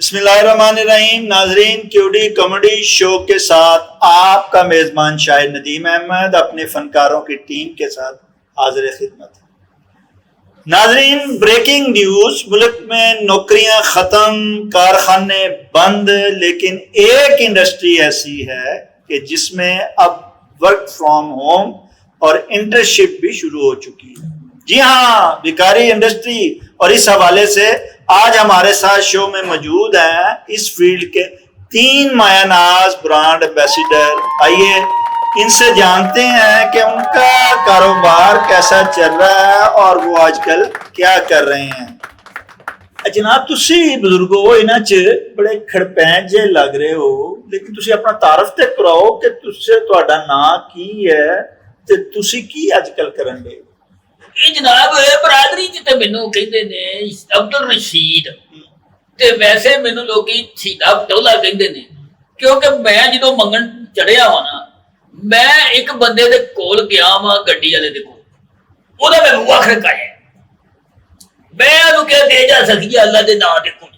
बिस्मिल्लाहिर्रहमानिर्रहीम। नाजरीन, QD comedy show के साथ आपका मेज़बान शाहिद नदीम अहमद अपने फनकारों की टीम के साथ हाजिर खिदमत है। नाजरीन, ब्रेकिंग न्यूज़, मुल्क में नौकरियां ख़त्म, कारखाने बंद, लेकिन एक इंडस्ट्री ऐसी है कि जिसमें अब वर्क फ्रॉम होम और इंटर्नशिप भी शुरू हो चुकी है। जी हाँ, भिखारी इंडस्ट्री। और इस हवाले से आज हमारे साथ शो में मौजूद हैं इस फील्ड के 3 मायानाज ब्रांड एम्बेसडर। आइए इनसे जानते हैं कि उनका कारोबार कैसा चल रहा है और वो आजकल क्या कर रहे हैं। जनाब, तुसी बुजुर्गो इन्हां च बड़े खड़पैंच जे लग रहे हो, लेकिन तुसी अपना तारफ ते कराओ कि तुसे तुहाडा नां की है ते तुसी की आजकल करन दे। ਇਹ ਜਨਾਬ ਬਰਾਦਰੀ ਚ ਤੇ ਮੈਨੂੰ ਕਹਿੰਦੇ ਨੇ ਅਬਦੁਲ ਰਸ਼ੀਦ, ਤੇ ਵੈਸੇ ਮੈਨੂੰ ਲੋਕੀ ਸ਼ਹੀਦਾ ਪਟੋਲਾ ਕਹਿੰਦੇ ਨੇ, ਕਿਉਂਕਿ ਮੈਂ ਜਦੋਂ ਮੰਗਣ ਚੜਿਆ ਵਾ ਨਾ, ਮੈਂ ਇੱਕ ਬੰਦੇ ਦੇ ਕੋਲ ਗਿਆ ਵਾਂ, ਗੱਡੀ ਵਾਲੇ ਦੇ ਕੋਲ। ਉਹਦਾ ਮੈਂ ਬੂਹਾ ਖੜਕਾਇਆ, ਮੈਂ ਉਹਨੂੰ ਕਿਹਾ ਦੇ ਜਾ ਸਕੀਏ ਅੱਲਾ ਦੇ ਨਾਂ ਤੇ ਕੁਝ।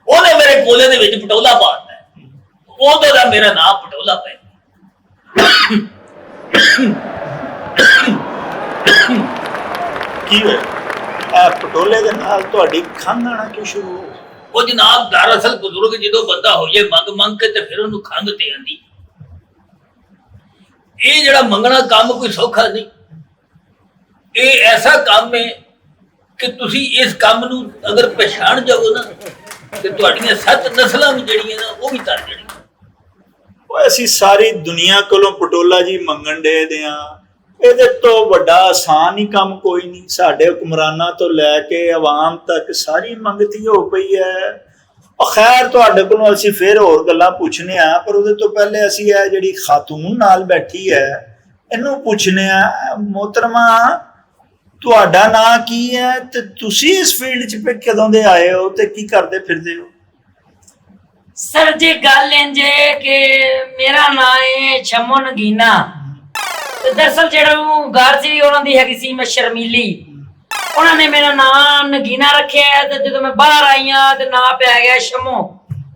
ਉਹਨੇ ਮੇਰੇ ਕੋਲੇ ਦੇ ਵਿੱਚ ਪਟੋਲਾ ਪਾਤਾ, ਉਹਦਾ ਦਾ ਮੇਰਾ ਨਾਂ ਪਟੋਲਾ ਪਿਆ। ਕੀ ਹੋਇਆ? ਪਟੋਲੇ ਦੇ ਨਾਲ ਤੁਹਾਡੀ ਖੰਘ ਆਣਾ ਕਿਉਂ ਸ਼ੁਰੂ ਹੋ? ਉਹ ਜਨਾਬ ਦਰਅਸਲ ਬਜ਼ੁਰਗ ਜਦੋਂ ਬੰਦਾ ਹੋ ਜਾਏ ਮੰਗ ਮੰਗ ਕੇ, ਤੇ ਫਿਰ ਉਹਨੂੰ ਖੰਘ ਤੇ ਆਂਦੀ। ਇਹ ਜਿਹੜਾ ਮੰਗਣਾ ਕੰਮ ਕੋਈ ਸੌਖਾ ਨਹੀਂ। ਇਹ ਐਸਾ ਕੰਮ ਹੈ ਕਿ ਤੁਸੀਂ ਇਸ ਕੰਮ ਨੂੰ ਅਗਰ ਪਛਾਣ ਜਾਓ ਨਾ, ਤੇ ਤੁਹਾਡੀਆਂ 7 ਨਸਲਾਂ ਵੀ ਜਿਹੜੀਆਂ ਨਾ ਉਹ ਵੀ ਤਰ ਜਾਣੀਆਂ। ਉਹ ਅਸੀਂ ਸਾਰੀ ਦੁਨੀਆ ਕੋਲੋਂ ਪਟੋਲਾ ਜੀ ਮੰਗਣ ਦੇ ਦਿਆਂ। ਇਹਦੇ ਤੋਂ ਵੱਡਾ ਆਸਾਨ ਹੀ ਕੰਮ ਕੋਈ ਨਹੀਂ। ਸਾਡੇ ਹੁਕਮਰਾਨਾਂ ਤੋਂ ਲੈ ਕੇ ਆਵਾਮ ਤੱਕ ਸਾਰੀ ਮੰਗਤੀ ਹੋ ਪਈ ਹੈ। ਖੈਰ, ਤੁਹਾਡੇ ਕੋਲੋਂ ਅਸੀਂ ਫਿਰ ਹੋਰ ਗੱਲਾਂ ਪੁੱਛਨੇ ਆ, ਪਰ ਉਹਦੇ ਤੋਂ ਪਹਿਲੇ ਅਸੀਂ ਇਹ ਜਿਹੜੀ ਖਾਤੂਨ ਨਾਲ ਬੈਠੀ ਹੈ ਇਹਨੂੰ ਪੁੱਛਨੇ ਆ। ਮੋਹਤਰਮਾ, ਤੁਹਾਡਾ ਨਾਂ ਕੀ ਹੈ ਤੇ ਤੁਸੀਂ ਇਸ ਫੀਲਡ 'ਚ ਕਦੋਂ ਦੇ ਆਏ ਹੋ ਤੇ ਕੀ ਕਰਦੇ ਫਿਰਦੇ ਹੋ? सर जी गल इंज कि मेरा नाम है शमो नगीना। दरअसल जेड़ा घर सी उन्हां दी हैगी सी मैं शर्मीली, उन्हां ने मेरा नाम नगीना रखिया है। ते जदों मैं बाहर आई हां ते नाम पै गया शमो,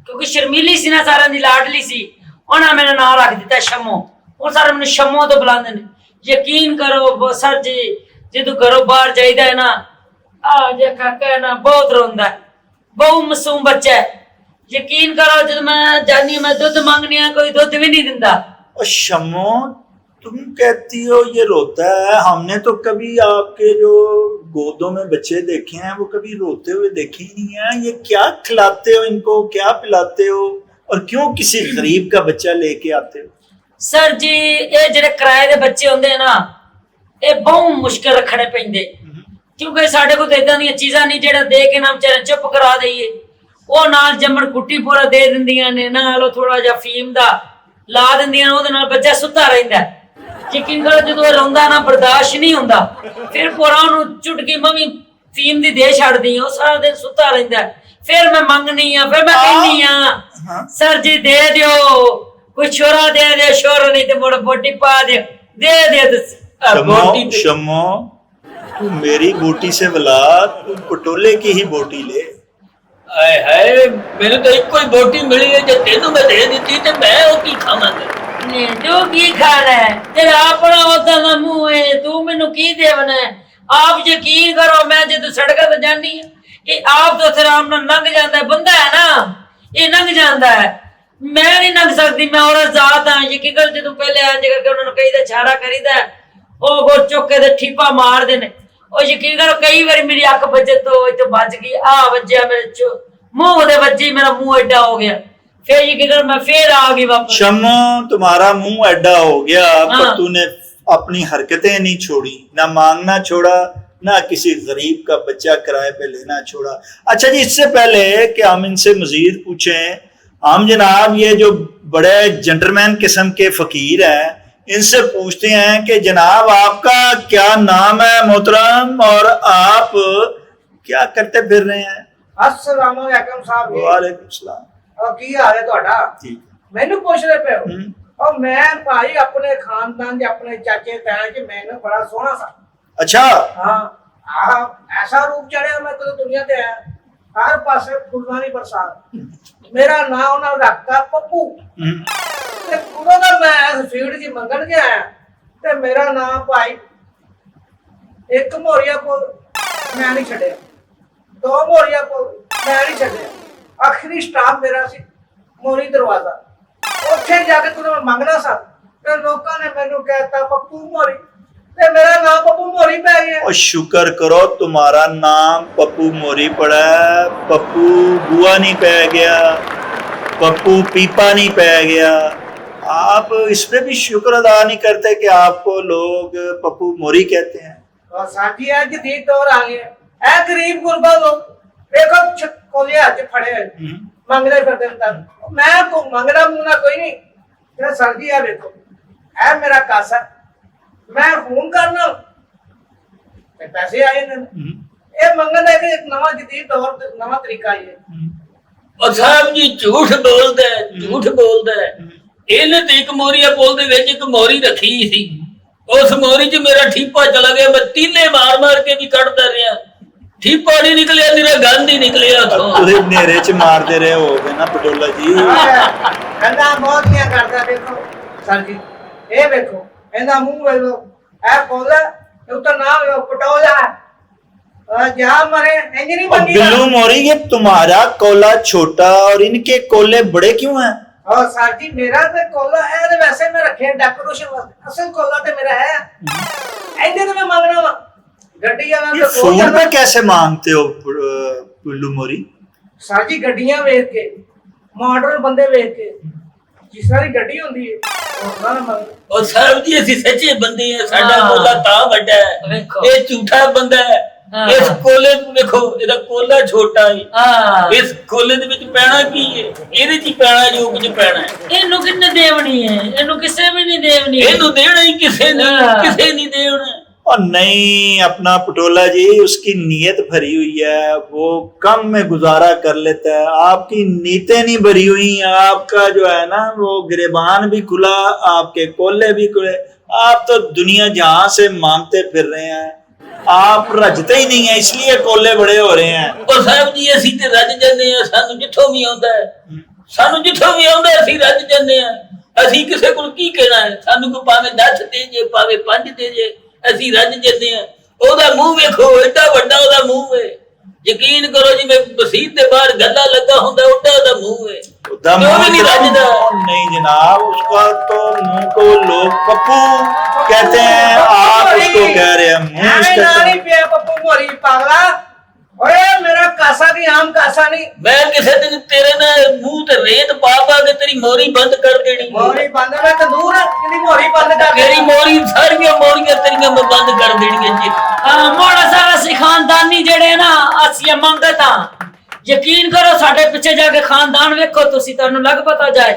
क्योंकि शर्मीली सी ना, सारियां दी लाडली सी। उन्हां मेरा नाम रख दिता शमो। हुण सारे मैनूं शमो तो बुलांदे ने। यकीन करो सर जी, जदों घरों बाहर जाईदा है ना, आ जे काका है ना बहुत रोंदा है, बहुत मासूम बच्चा है। यकीन करो जब मैं जानी, मैं दूध मांगनी है, कोई दूध भी नहीं दिंदा। शमो, तुम कहती हो ये रोता है? हमने तो कभी आपके जो गोदों में बच्चे देखे हैं वो कभी रोते हुए देखे ही नहीं है। ये क्या खिलाते हो इनको, क्या पिलाते हो, और क्यों किसी गरीब का बच्चा लेके आते हो? सर जी, ये जेडे किराए दे बच्चे होंदे ना, ये बहुत मुश्किल रखने पैंदे, क्योंकि साडे कोल इदां दी चीज़ां नहीं जेड़ा दे के ना बेचारे चुप करा दईए। ਉਹ ਨਾਲ ਜੰਮਣ ਕੁੱਟੀ ਪੂਰਾ ਦੇ ਦਿੰਦੀਆਂ ਨੇ, ਨਾਲ ਥੋੜਾ ਜਿਹਾ ਫੀਮ ਦਾ ਲਾ ਦਿੰਦੀਆਂ, ਉਹਦੇ ਨਾਲ ਬੱਚਾ ਸੁੱਤਾ ਰਹਿੰਦਾ। ਯਕੀਨ ਕਰੋ ਜਦੋਂ ਰੋਂਦਾ ਨਾ, ਬਰਦਾਸ਼ਤ ਨਹੀਂ ਹੁੰਦਾ, ਫਿਰ ਪੂਰਾ ਉਹਨੂੰ ਚੁਟਕੀ ਮੰਮੀ ਫੀਮ ਦੀ ਦੇ ਛੱਡਦੀ, ਉਹ ਸਾਰਾ ਦਿਨ ਸੁੱਤਾ ਰਹਿੰਦਾ। ਫਿਰ ਮੈਂ ਮੰਗਣੀ ਆ, ਫਿਰ ਮੈਂ ਕਹਿੰਦੀ ਆ ਸਰ ਜੀ ਦੇ ਦਿਓ, ਕੋਈ ਛੋਰਾ ਦੇ ਦਿਓ, ਛੋਰਾ नहीं तो मोड़ बोटी पा दियो, दे दियो। शमो, तू मेरी बोटी से बुला, तू पटोले की ही बोटी ले। हाय हाय, मैंने तो एक कोई बोटी मिली है, जो तेनू मैं दे दी तो मैं वो की खावांगा? ने तू की खाना है? तेरा अपना होता ना मुंह है, तू मैनू की देवना है? आप यकीन करो, मैं जो सड़क ते जानी है, ये आप तो आराम नाल लंघ जाता है, बंदा है ना, ये लंघ जाता है। मैं नहीं लंघ सकती, मैं औरत जात हाँ। यकीन कर जो पहले इंज करके उन्होंने कही इशारा करीदा, वो चुक के ठीपा मार देने। और यकीन करो कई बार मेरी अख बजे तो बच गई, आ बजे मेरे मुंह दे बजे, मेरा मुंह एडा हो गया। फिर यकीन करो मैं फिर आ गई वापस। शमो, तुम्हारा मुंह एडा हो गया, पर तूने अपनी हरकतें नहीं छोड़ी, ना मांगना छोड़ा, ना किसी गरीब का बच्चा किराए पे लेना छोड़ा। अच्छा जी, इससे पहले कि हम इनसे मजीद पूछें, हम जनाब ये जो बड़े जेंटलमैन किस्म के फकीर हैं, इनसे पूछते हैं कि जनाब आपका क्या नाम है मोहतरम, और आप क्या करते फिर रहे हैं? अस्सलाम वालेकुम साहब जी। वालेकुम सलाम। और की हाल है ਤੁਹਾਡਾ? ठीक। ਮੈਨੂੰ ਪੁੱਛ ਰਹੇ ਪਏ ਹੋ? और मैं भाई अपने खानदान के अपने चाचे ताए के मैंने बड़ा सोहना सा। अच्छा। हाँ, ऐसा रूप चढ़िया मैं तो दुनिया ते आया। ਹਰ ਪਾਸੇ ਫੁੱਲਾਂ ਦੀ ਬਰਸਾਤ। ਮੇਰਾ ਨਾਂ ਉਹਨਾਂ ਨੇ ਰੱਖਤਾ ਪੱਪੂ। ਤੇ ਉਦੋਂ ਦਾ ਮੈਂ ਫੀਲਡ 'ਚ ਮੰਗਣ ਗਿਆ ਆਇਆ ਤੇ ਮੇਰਾ ਨਾਂ ਭਾਈ ਇੱਕ ਮੋਰੀਆ ਕੋਲ ਮੈਂ ਨਹੀਂ ਛੱਡਿਆ, 2 ਮੋਰੀਆ ਕੋਲ ਮੈਂ ਨਹੀਂ ਛੱਡਿਆ, ਆਖਰੀ ਸਟਾਪ ਮੇਰਾ ਸੀ ਮੋਰੀ ਦਰਵਾਜ਼ਾ। ਉੱਥੇ ਜਾ ਕੇ ਤੂੰ ਮੰਗਣਾ ਸਾ ਤੇ ਲੋਕਾਂ ਨੇ ਮੈਨੂੰ ਕਹਿਤਾ ਪੱਪੂ ਮੋਰੀ ਤੇ मेरा नाम पप्पू मोरी पै गया। और शुक्र करो तुम्हारा नाम पप्पू मोरी पड़ा है, पप्पू बुआ नहीं पै गया, पप्पू पीपा नहीं पै गया। आप इस पे भी शुक्र अदा नहीं करते कि आपको लोग पप्पू मोरी कहते हैं। और साथी आज जदीद दौर आ गया ऐ गरीब गुरबा लोग देखो कोले हाथ फड़े मंगदे फिरदे तन मैं को मंगदा मुंह ना कोई नहीं ते सर जी आ देखो ऐ मेरा कासा मैं फोन करना ते पैसे आए ने ये मंगन है कि एक नवा जदीद दौर नवा तरीका है। और साहब जी झूठ बोलदा है, झूठ बोलदा है। ਇਹਨੇ ਤੇ ਇੱਕ ਮੋਰੀਆ ਪੁੱਲ ਦੇ ਵਿੱਚ ਇੱਕ ਮੋਰੀ ਰੱਖੀ ਸੀ, ਉਸ ਮੋਰੀ 'ਚ ਮੇਰਾ ਠੀਪਾ ਚਲਾ ਗਿਆ, ਮੈਂ ਤੀਲੇ ਮਾਰ ਮਾਰ ਕੇ ਵੀ ਕੱਢਦਾ ਰਿਹਾ, ਠੀਪਾ ਨਹੀਂ ਨਿਕਲਿਆ, ਮੇਰਾ ਗੰਦ ਹੀ ਨਿਕਲਿਆ ਉੱਥੋਂ। पूरे नेरे च मारते रहे होगे ना पटोला जी। कहना बहुत क्या करता देखो सर जी ये देखो ਇਹਦਾ ਮੂੰਹ ਵੇਖੋ ਇਹ ਕੋਲਾ ਉਤਰ ਨਾ ਵੇਖੋ ਪਟੋਲਾ जा मरे इंज नहीं और बनी बिल्लू मोरी ये तुम्हारा कोला छोटा और इनके कोले बड़े क्यों हैं? और सर जी मेरा तो कोला है तो वैसे मैं रखे डेकोरेशन वास्ते असल कोला तो मेरा है इंज तो मैं मांगना वा गड्डी वाला ये तो फोन पे कैसे मांगते हो बिल्लू मोरी? सर जी गड्डियां वेख के मॉडर्न बंदे वेख के जिस तरह की गड्डी होंदी है ਉਹਨਾਂ ਨੇ ਮੰਗ और साहब जी ਅਸੀਂ ਸੱਚੇ ਬੰਦੇ ਆ, ਸਾਡਾ हाँ। ਕੋਲਾ ਤਾਂ ਵੱਡਾ ਹੈ, ਵੇਖੋ। ਇਹ ਝੂਠਾ ਬੰਦਾ ਹੈ। हाँ। ਇਸ ਕੋਲੇ ਨੂੰ ਵੇਖੋ, ਇਹਦਾ ਕੋਲਾ ਛੋਟਾ ਹੈ, ਹਾਂ ਇਸ ਕੋਲੇ ਦੇ ਵਿੱਚ ਪੈਣਾ ਕੀ ਹੈ, ਇਹਦੇ 'ਚ ਹੀ ਪੈਣਾ ਜੋ ਕੁਝ ਪੈਣਾ ਹੈ। ਇਹਨੂੰ ਕਿੰਨੇ ਦੇਵਣੀ ਹੈ, ਇਹਨੂੰ ਕਿਸੇ ਵੀ ਨਹੀਂ ਦੇਵਣੀ। ਇਹਨੂੰ ਦੇਣਾ ਹੀ ਕਿਸੇ ਨੇ, हाँ। ਕਿਸੇ ਨਹੀਂ ਦੇਣਾ। और नहीं, अपना पटोला जी उसकी नीयत भरी हुई है, वो कम में गुजारा कर लेता है। आपकी नीयतें नहीं भरी हुई, आपका जो है ना वो गिरेबान भी खुला, आपके कोले भी खुले, आप तो दुनिया जहां से मांगते फिर रहे हैं, आप रजते ही नहीं है, इसलिए कोले बड़े हो रहे हैं। ਉਹ ਸਾਹਿਬ ਜੀ ਅਸੀਂ ਤੇ ਰੱਜ ਜਾਂਦੇ ਆ, ਸਾਨੂੰ ਜਿੱਥੋਂ ਵੀ ਆਉਂਦਾ ਹੈ, ਸਾਨੂੰ ਜਿੱਥੋਂ ਵੀ ਆਉਂਦਾ ਅਸੀਂ ਰੱਜ ਜਾਂਦੇ ਆ। ਅਸੀਂ ਕਿਸੇ ਕੋਲ ਕੀ ਕਹਿਣਾ ਹੈ, ਸਾਨੂੰ ਕੋਈ ਭਾਵੇਂ 10 ਦੇ ਜੇ ਭਾਵੇਂ 5 ਦੇ ਜੇ, ਅਸੀਂ ਰੱਜ ਜਾਂਦੇ ਆ। ਉਹਦਾ ਮੂੰਹ ਵੇਖੋ, ਏਡਾ ਵੱਡਾ ਉਹਦਾ ਮੂੰਹ ਹੈ, ਯਕੀਨ ਕਰੋ ਜਿਵੇਂ ਮਸੀਤ ਦੇ ਬਾਹਰ ਗੱਲਾ ਲੱਗਾ ਹੁੰਦਾ ਓਡਾ ਉਹਦਾ ਮੂੰਹ ਹੈ। दम वो भी नहीं रजदा। नहीं जनाब, उसका तो मुंह को लोग पप्पू कहते हैं, आप उसको कह रहे हैं मुंह ਐਵੇਂ इसका ਨਾ तो- ਨਹੀਂ ਪਿਆ ਪੱਪੂ ਮੋਰੀ ਪਾਗਲਾ ਓਏ ਮੇਰਾ ਕਾਸਾ ਦੀ ਆਮ ਕਾਸਾ ਨਹੀਂ ਮੈਂ ਕਿਸੇ ਦਿਨ ਤੇਰੇ ਨਾਲ ਮੂੰਹ ਤੇ ਰੇਤ ਪਾ ਪਾ ਕੇ ਤੇਰੀ ਮੋਰੀ ਬੰਦ ਕਰ ਦੇਣੀ। ਮੋਰੀ ਬੰਦ ਮੈਂ ਤੰਦੂਰ ਕਿਹਦੀ ਮੋਰੀ ਬੰਦ ਕਰ ਤੇਰੀ ਮੋਰੀ ਸਾਰੀਆਂ ਮੋਰੀਆਂ ਤੇਰੀਆਂ ਮੈਂ ਬੰਦ ਕਰ ਦੇਣੀਆਂ ਜੀ। ਹਾਂ ਮੋੜਾ ਸਾਰਾ ਅਸੀਂ ਖਾਨਦਾਨੀ ਜਿਹੜੇ ਨਾ ਅਸੀਂ ਮੰਗਤ ਹਾਂ। ਯਕੀਨ ਕਰੋ ਸਾਡੇ ਪਿੱਛੇ ਜਾ ਕੇ ਖਾਨਦਾਨ ਵੇਖੋ ਤੁਸੀਂ, ਤੁਹਾਨੂੰ ਲੱਗ ਪਤਾ ਜਾਏ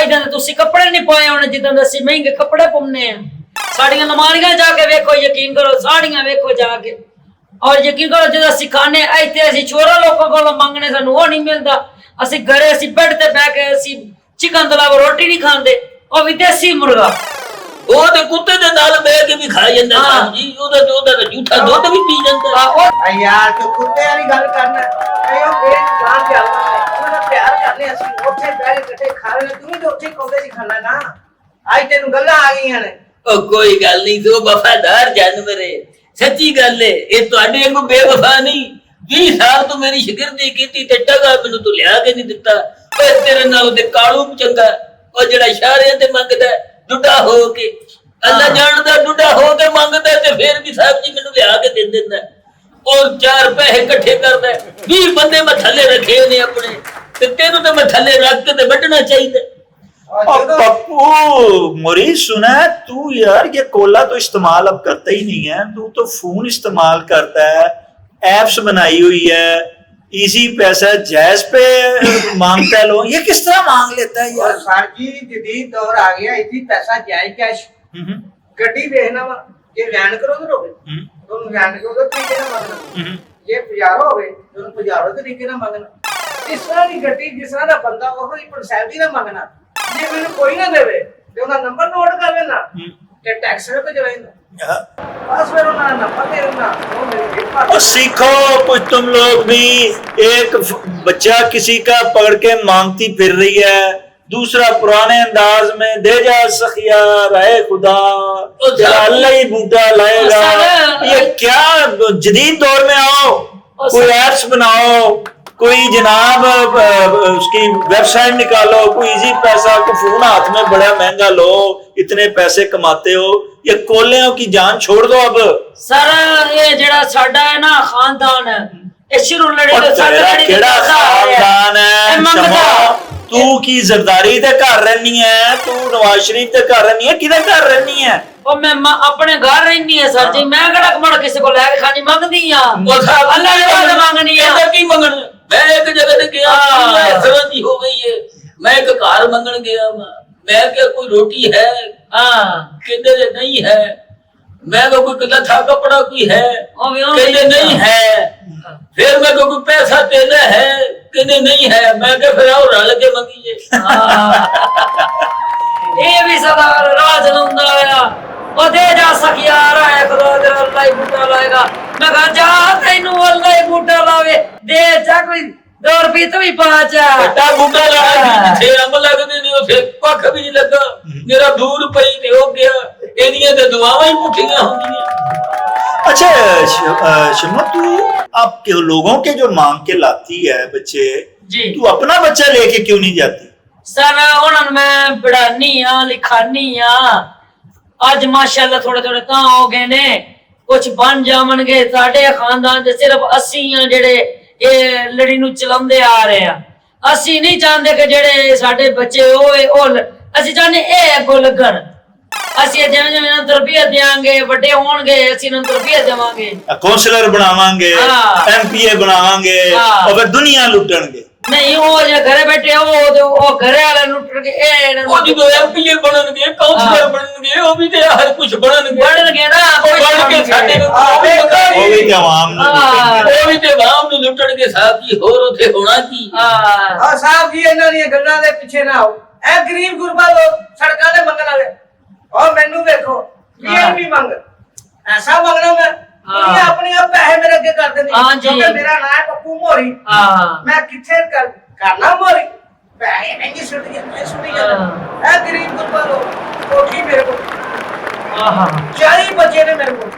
ਇਦਾਂ ਦੇ ਤੁਸੀਂ ਕੱਪੜੇ ਨਹੀਂ ਪਾਏ ਹੋਣੇ ਜਿੱਦਾਂ ਦੇ ਅਸੀਂ ਮਹਿੰਗੇ ਕੱਪੜੇ ਪਾਉਂਦੇ ਆ। ਸਾਡੀਆਂ ਨਮਾਰੀਆਂ ਜਾ ਕੇ ਵੇਖੋ, ਯਕੀਨ ਕਰੋ ਸਾੜੀਆਂ ਵੇਖੋ ਜਾ ਕੇ, ਔਰ ਯਕੀਨ ਕਰੋ ਜਦੋਂ ਅਸੀਂ ਖਾਣੇ ਇੱਥੇ ਅਸੀਂ ਚੋਰਾ ਲੋਕਾਂ ਕੋਲੋਂ ਮੰਗਣੇ ਸਾਨੂੰ ਉਹ ਨਹੀਂ ਮਿਲਦਾ। ਅਸੀਂ ਘਰੇ ਅਸੀਂ ਬੈੱਡ ਤੇ ਬਹਿ ਕੇ ਅਸੀਂ ਚਿਕਨ ਤੋਂ ਇਲਾਵਾ ਰੋਟੀ ਨਹੀਂ ਖਾਂਦੇ, ਉਹ ਵੀ ਦੇਸੀ ਮੁਰਗਾ। ਉਹ ਤੇ ਕੁੱਤੇ ਦੇ ਨਾਲ ਬਹਿ ਕੇ ਵੀ ਖਾ ਜਾਂਦਾ ਹਾਂ। ਸਾਹਿਬ ਜੀ, ਉਹਦਾ ਤਾਂ ਝੂਠਾ ਦੁੱਧ ਵੀ ਪੀ ਜਾਂਦਾ। ਉਹ ਆ ਯਾਰ ਤੂੰ ਕੁੱਤੇ ਵਾਲੀ ਗੱਲ ਕਰਨਾ ਐ ਉਹ ਬੇਇਨਸਾਨ ਚੱਲਦਾ ਉਹਨਾਂ ਦਾ ਪਿਆਰ ਕਰਨੇ ਅਸੀਂ ਉੱਥੇ ਬਹਿ ਕੇ ਇਕੱਠੇ ਖਾ ਰਹੇ ਤੂੰ ਵੀ ਤਾਂ ਉੱਥੇ ਕੋਲੇ ਚ ਖਾਣਾ ਨਾ। ਅੱਜ ਤੈਨੂੰ ਗੱਲਾਂ ਆ ਗਈਆਂ ਨੇ। ਉਹ ਕੋਈ ਗੱਲ ਨਹੀਂ, ਤੂੰ ਵਫਾਦਾਰ ਜਾਨਵਰ ਹੈ, ਸੱਚੀ ਗੱਲ ਹੈ। ਇਹ ਤੁਹਾਡੇ ਵਾਂਗੂ ਬੇਵਫਾ ਨਹੀਂ। 20 ਸਾਲ ਤੋਂ ਮੇਰੀ ਸ਼ਿਗਰਦੀ ਕੀਤੀ ਤੇ ਟਗਾ ਮੈਨੂੰ ਤੂੰ ਲਿਆ ਕੇ ਨਹੀਂ ਦਿੱਤਾ। ਓਏ ਤੇਰੇ ਨਾਲ ਤੇ ਕਾਲੂ ਚੰਗਾ, ਉਹ ਜਿਹੜਾ ਇਸ਼ਾਰਿਆਂ ਤੇ ਮੰਗਦਾ ਡੁੱਡਾ ਹੋ ਕੇ, ਅੱਲਾ ਜਾਣਦਾ ਡੁੱਡਾ ਹੋ ਕੇ ਮੰਗਦਾ ਤੇ ਫਿਰ ਵੀ ਸਾਹਿਬ ਜੀ ਮੈਨੂੰ ਲਿਆ ਕੇ ਦੇ ਦਿੰਦਾ। ਔਰ 4 ਪੈਸੇ ਇਕੱਠੇ ਕਰਦਾ, 20 ਬੰਦੇ ਮੈਂ ਥੱਲੇ ਰੱਖੇ ਨੇ ਆਪਣੇ, ਤੇ ਤੈਨੂੰ ਤੇ ਮੈਂ ਥੱਲੇ ਰੱਖ ਕੇ ਤੇ ਵੱਢਣਾ ਚਾਹੀਦਾ। और पप्पू मोरी सुना है तू यार, ये कोला तो इस्तेमाल अब करता ही नहीं है, तू तो फोन इस्तेमाल करता है, एप्स बनाई हुई है, इजी पैसा जैज पे मांगता है लोग, ये किस तरह मांग लेता है और यार? सर जी जदीद दौर आ गया, इसी पैसा जायज कैश गड्डी देखना वा ये लैंड करो तो रोगे तुम लैंड करो तो तरीके ना मांगना, ये पुजारो होवे तुम पुजारो तरीके ना मांगना, इस तरह की गड्डी जिस तरह का बंदा वो ही पंसाबी ना मांगना। ये मैंने कोई ना देवे ते उनका नंबर नोट कर लेना ते टैक्स पे जवाइन हाँ। बस फिर उन्होंने नंबर दे देना वो मेरी और सीखो कुछ तुम लोग भी। एक बच्चा किसी का पकड़ के मांगती फिर रही है, दूसरा पुराने अंदाज में दे जा सखिया रहे खुदा जरा अल्लाह ही बूटा लाएगा। ये क्या जदीद दौर में आओ, कोई एप्स बनाओ, कोई जनाब उसकी वेबसाइट निकालो, कोई इजी पैसा को फोन हाथ में बड़ा महंगा लो, इतने पैसे कमाते हो, ये कोलियों की जान छोड़ दो अब। सर ये जेड़ा साडा है ना खानदान है, ये शुरू लड़े और तो साडा तेरा लड़ी केड़ा खानदान है शमा, तू की जरदारी ते घर रहनी है, तू नवाज शरीफ ते घर रहनी है, किधर घर रहनी है? और मैं अपने घर रहनी है सर जी, मैं कड़ा कमड़ किसी को लेके खानी मंगदी हां, अल्लाह ने बात मांगनी है। ਇਹਦਾ ਕੀ ਮੰਗਣ? ਮੈਂ ਇੱਕ ਜਗ੍ਹਾ ਤੇ ਗਿਆ, ਇਸ ਤਰ੍ਹਾਂ ਦੀ ਹੋ ਗਈ ਹੈ। ਮੈਂ ਇੱਕ ਘਰ ਮੰਗਣ ਗਿਆ, ਮੈਂ ਕਿਹਾ ਕੋਈ ਰੋਟੀ ਹੈ? हाँ ਕਹਿੰਦੇ ਨਹੀਂ ਹੈ। मैं को कोई लथा कपड़ा कोई है? कहते नहीं है। फिर मैं को कोई पैसा तेला है? कहते नहीं है। मैं क्या फिर और रल के मंगीए। ये भी सदा राज लुंदा आया ओ दे जा सखिया रहा है खुदा तेरा अल्लाह ही बूटा लाएगा। मैं कहा जा तेनू अल्लाह ही बूटा लावे, दे जा कोई 2 रुपये तो भी पाचा बड़ा बूटा लगा छे अंब लगदे ने उसे कख भी नहीं लगा। मेरा 2 रुपये ते हो गया। एदियां ते दुआवां ही पुठियां होंदियां। अच्छा शमा, तू आपके लोगों के जो मांग के लाती है बच्चे जी, तू अपना बच्चा लेके क्यों नहीं जाती? सर उन्होंने मैं पढ़ानी हां लिखानी हां, अज माशाल्लाह थोड़े थोड़े तां हो गए ने, कुछ बन जावणगे। साडे खानदान च सिर्फ 80 हां जेड़े ये लड़ी नू चलांदे आ रहे हैं। ਅਸੀਂ नहीं चाहते कि जेड़े साडे बच्चे होए ਅਸੀਂ चाहते ਇਹ ਅੱਗੋਂ ਲੱਗਣ। ਅਸੀਂ ਜਿਵੇਂ ਜਿਵੇਂ ਇਹਨਾਂ ਨੂੰ ਤਰਬੀਅਤ ਦੇਾਂਗੇ, ਵੱਡੇ ਹੋਣਗੇ ਅਸੀਂ ਇਹਨਾਂ ਨੂੰ ਤਰਬੀਅਤ ਦੇਵਾਂਗੇ, कौंसलर बनावांगे, हाँ। एमपीए बनावांगे, हाँ। और फिर दुनिया लुटणगे। नहीं वो जो घरे बैठे वो घरे वाले लुटणगे। ਉਹ ਜਦੋਂ ਐਮਪੀਏ ਬਣਨਗੇ, ਕਾਉਂਸਲਰ ਬਣਨਗੇ, ਉਹ ਵੀ ਤੇ ਹਰ ਕੁਝ ਬਣਨਗੇ। बढ़नगे ना ਬਣ ਕੇ ਸਾਡੇ ਨੂੰ वो भी तो आवाम ने लुटेंगे। ਉਹ ਵੀ ਤੇ ਆਵਾਮ ਨੂੰ ਲੁੱਟਣਗੇ। ਸਾਹਿਬ ਜੀ ਹੋਰ ਉਥੇ ਹੋਣਾ ਕੀ? ਆ ਸਾਹਿਬ ਜੀ ਇਹਨਾਂ ਦੀਆਂ ਗੱਲਾਂ ਦੇ ਪਿੱਛੇ ਨਾ ਆਓ। ਇਹ ਗਰੀਬ ਗੁਰਬਾ ਲੋਕ ਸੜਕਾਂ ਤੇ ਮੰਗਣ ਵਾਲੇ, ਉਹ ਮੈਨੂੰ ਵੇਖੋ ਵੀਆਈਪੀ ਮੰਗ ਐਸਾ ਮੰਗਣਾ ਮੈਂ ਇਹ ਆਪਣੇ ਆਪ ਪੈਸੇ ਮੇਰੇ ਅੱਗੇ ਕਰ ਦਿੰਦੇ। हाँ जी। ਕਿਉਂਕਿ ਮੇਰਾ ਨਾਂ ਹੈ ਪੱਪੂ ਮੋਰੀ। ਮੈਂ ਕਿੱਥੇ ਕਰਨਾ ਮੋਰੀ ਪੈਸੇ ਨਹੀਂ ਸੁੱਟ ਜਾਂਦੇ ਇਹ ਗਰੀਬ ਗੁਰਬਾ ਲੋਕ ਕੋਠੀ ਮੇਰੇ ਕੋਲ 40 ਬੱਚੇ ਨੇ ਮੇਰੇ ਕੋਲ।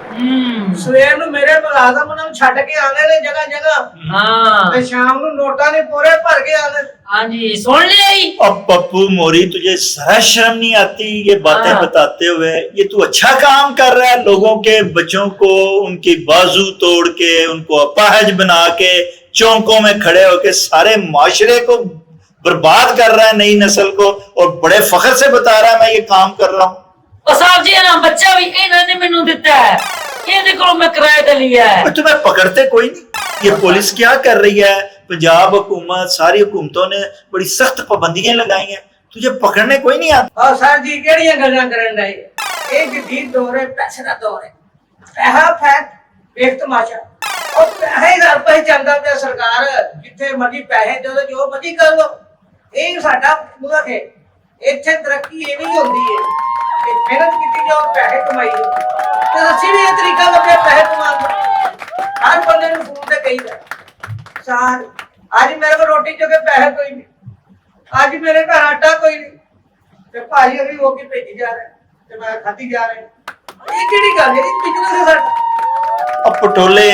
ਸਵੇਰ ਨੂੰ ਮੇਰੇ ਮੁਲਾਜ਼ਮ ਉਹਨਾਂ ਨੂੰ ਛੱਡ ਕੇ ਆਉਂਦੇ ਨੇ ਜਗ੍ਹਾ ਜਗ੍ਹਾ, ਤੇ ਸ਼ਾਮ ਨੂੰ ਨੋਟਾਂ ਦੇ ਪੋਰੇ ਭਰ ਕੇ ਆਉਂਦੇ। हाँ जी सुन लिया ही। अब पप्पू मोरी तुझे जरा शर्म नहीं आती ये बातें हाँ। बताते हुए? ये तू अच्छा काम कर रहा है, लोगों के बच्चों को उनकी बाजू तोड़ के, उनको अपाहज बना के, चौकों में खड़े होके सारे माशरे को बर्बाद कर रहा है, नई नस्ल को, और बड़े फख्र से बता रहा है मैं ये काम कर रहा हूँ। और साहब जी ना बच्चा भी इन्होंने मैनू दिता है, ये देखो मैं किराए पे लिया है। तुम्हें पकड़ते कोई नहीं। ये पुलिस क्या कर रही है? पंजाब हुकूमत, सारी हुकूमतों ने बड़ी सख्त पाबंदियां लगाई हैं, तुझे पकड़ने कोई नहीं आता। और सर जी केड़ियां गल्लां करन दे? एक जदीद दौर है, पैसे का दौर है। पैसा फैक एक तमाशा और पैसे घर पे चलदा पे सरकार जिथे मर्जी पैसे दे दो, जो मर्जी कर लो। ਇਹ ਸਾਡਾ ਮੁਲਕ ਹੈ, ਇੱਥੇ ਤਰੱਕੀ ਐਵੇਂ ਹੀ ਹੁੰਦੀ ਹੈ ਕਿ ਮਿਹਨਤ ਕੀਤੀ ਜਾਓ, ਪੈਸੇ ਕਮਾਈ ਜਾਓ। ਤੇ ਅਸੀਂ ਵੀ ਇਹ ਤਰੀਕਾ ਲੱਭਿਆ ਪੈਸੇ ਕਮਾਉਣ ਦਾ। ਹਰ ਬੰਦੇ ਨੂੰ ਫੋਨ ਤੇ ਕਹੀਦਾ ਸਾਰ ਅੱਜ ਮੇਰੇ ਕੋਲ ਰੋਟੀ ਚੋਕੇ ਪੈਸੇ ਕੋਈ ਨਹੀਂ, ਅੱਜ ਮੇਰੇ ਘਰ ਆਟਾ ਕੋਈ नहीं, ਤੇ ਭਾਈ ਅभी वो के भेजी जा रहे ਤੇ ਮੈਂ ਖਾਤੀ ਜਾ ਰਹੇ। ਇਹ ਕਿਹੜੀ ਗੱਲ ਹੈ? ਇਹ ਬਿਜ਼ਨਸ ਹੈ ਸਾਡਾ। अब पटोले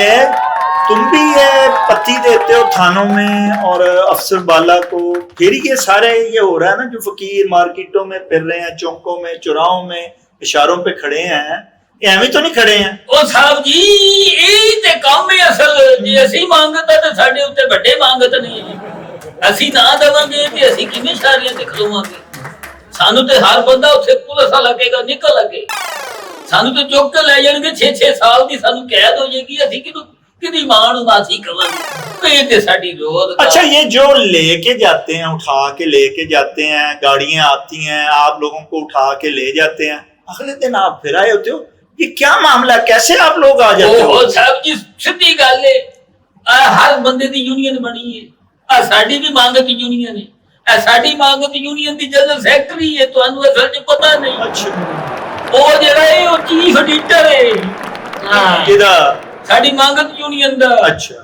तुम भी ये पत्ती देते हो थानों में और अफसर बाला को, फिर ये सारे ये हो रहा है ना, जो फकीर मार्केटों में फिर रहे हैं, चौकों में, चौराहों में, इशारों पे खड़े हैं, ये एवं तो नहीं खड़े हैं। ਉਹ ਸਾਹਿਬ ਜੀ ਇਹ ਤੇ ਕੰਮ ਹੈ ਅਸਲ। ਜੇ ਅਸੀਂ ਮੰਗਤਾ ਤੇ ਸਾਡੇ ਉੱਤੇ ਵੱਡੇ ਮੰਗਤ ਨਹੀਂ। ਅਸੀਂ ਨਾ ਦੇਵਾਂਗੇ ਤੇ ਅਸੀਂ ਕਿਵੇਂ ਸ਼ਾਰੀਆਂ ਤੇ ਖਲੋਵਾਂਗੇ? ਸਾਨੂੰ ਤੇ ਹਰ ਬੰਦਾ ਉੱਥੇ ਪੁਲਿਸ ਲੱਗੇਗਾ, ਨਿਕਲ ਲੱਗੇ। ਸਾਨੂੰ ਤੇ ਚੁੱਕ ਕੇ ਲੈ ਜਾਣਗੇ। 6-6 ਸਾਲ ਦੀ ਸਾਨੂੰ ਕੈਦ ਹੋ ਜਾਏਗੀ। ਅਸੀਂ किदी मां नु मासी कवांगे। ये ते साडी रोज। अच्छा, ये जो लेके जाते हैं, उठा के लेके जाते हैं, गाड़ियां आती हैं, आप लोगों को उठा के ले जाते हैं, अगले दिन आप फिर आए होते हो, ये क्या मामला? कैसे आप लोग आ जाते हो? साहब जी सीधी गल है, हर बंदे दी यूनियन बनी है। आ साडी भी मांगत यूनियन है। आ साडी मांगत यूनियन दी जनरल सेक्रेटरी है, तुहानू असल च पता नहीं। अच्छा, ओ जेड़ा है ओ चीफ एडिटर है। किदा ਸਾਡੀ ਮੰਗਤ ਯੂਨੀਅਨ ਦਾ। अच्छा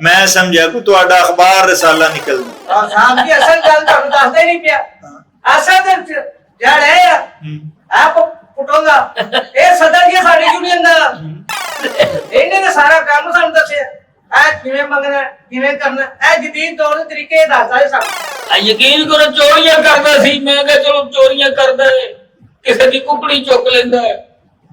मैं समझा को ਤੁਹਾਡਾ ਅਖਬਾਰ ਰਸਾਲਾ ਨਿਕਲਦਾ। ਸਾਹਿਬ ਜੀ ਅਸਲ ਗੱਲ ਤੁਹਾਨੂੰ ਦੱਸਦਾ ਹੀ ਨਹੀਂ ਪਿਆ। ਅਸਲ ਤੇ ਜੜ ਹੈ ਆਪ ਪੁੱਟੋਗਾ ਇਹ ਸਦਰ ਜੀ ਸਾਡੀ ਯੂਨੀਅਨ ਦਾ। ਇਹਨੇ ਨੇ ਸਾਰਾ ਕੰਮ ਸਾਨੂੰ ਦੱਸਿਆ ਇਹ ਕਿਵੇਂ ਮੰਗਣਾ ਕਿਵੇਂ ਕਰਨਾ ਇਹ ਜਦੀਦ ਤੌਰ ਦੇ ਤਰੀਕੇ ਦੱਸਦਾ ਹੈ ਸਾਨੂੰ। ਆ ਯਕੀਨ ਕਰੋ ਚੋਰੀਆਂ ਕਰਦਾ ਸੀ। ਮੈਂ ਕਿਹਾ ਚਲੋ ਚੋਰੀਆਂ ਕਰਦਾ ਹੈ, ਕਿਸੇ ਦੀ ਕੁਕੜੀ ਚੁੱਕ ਲੈਂਦਾ ਹੈ,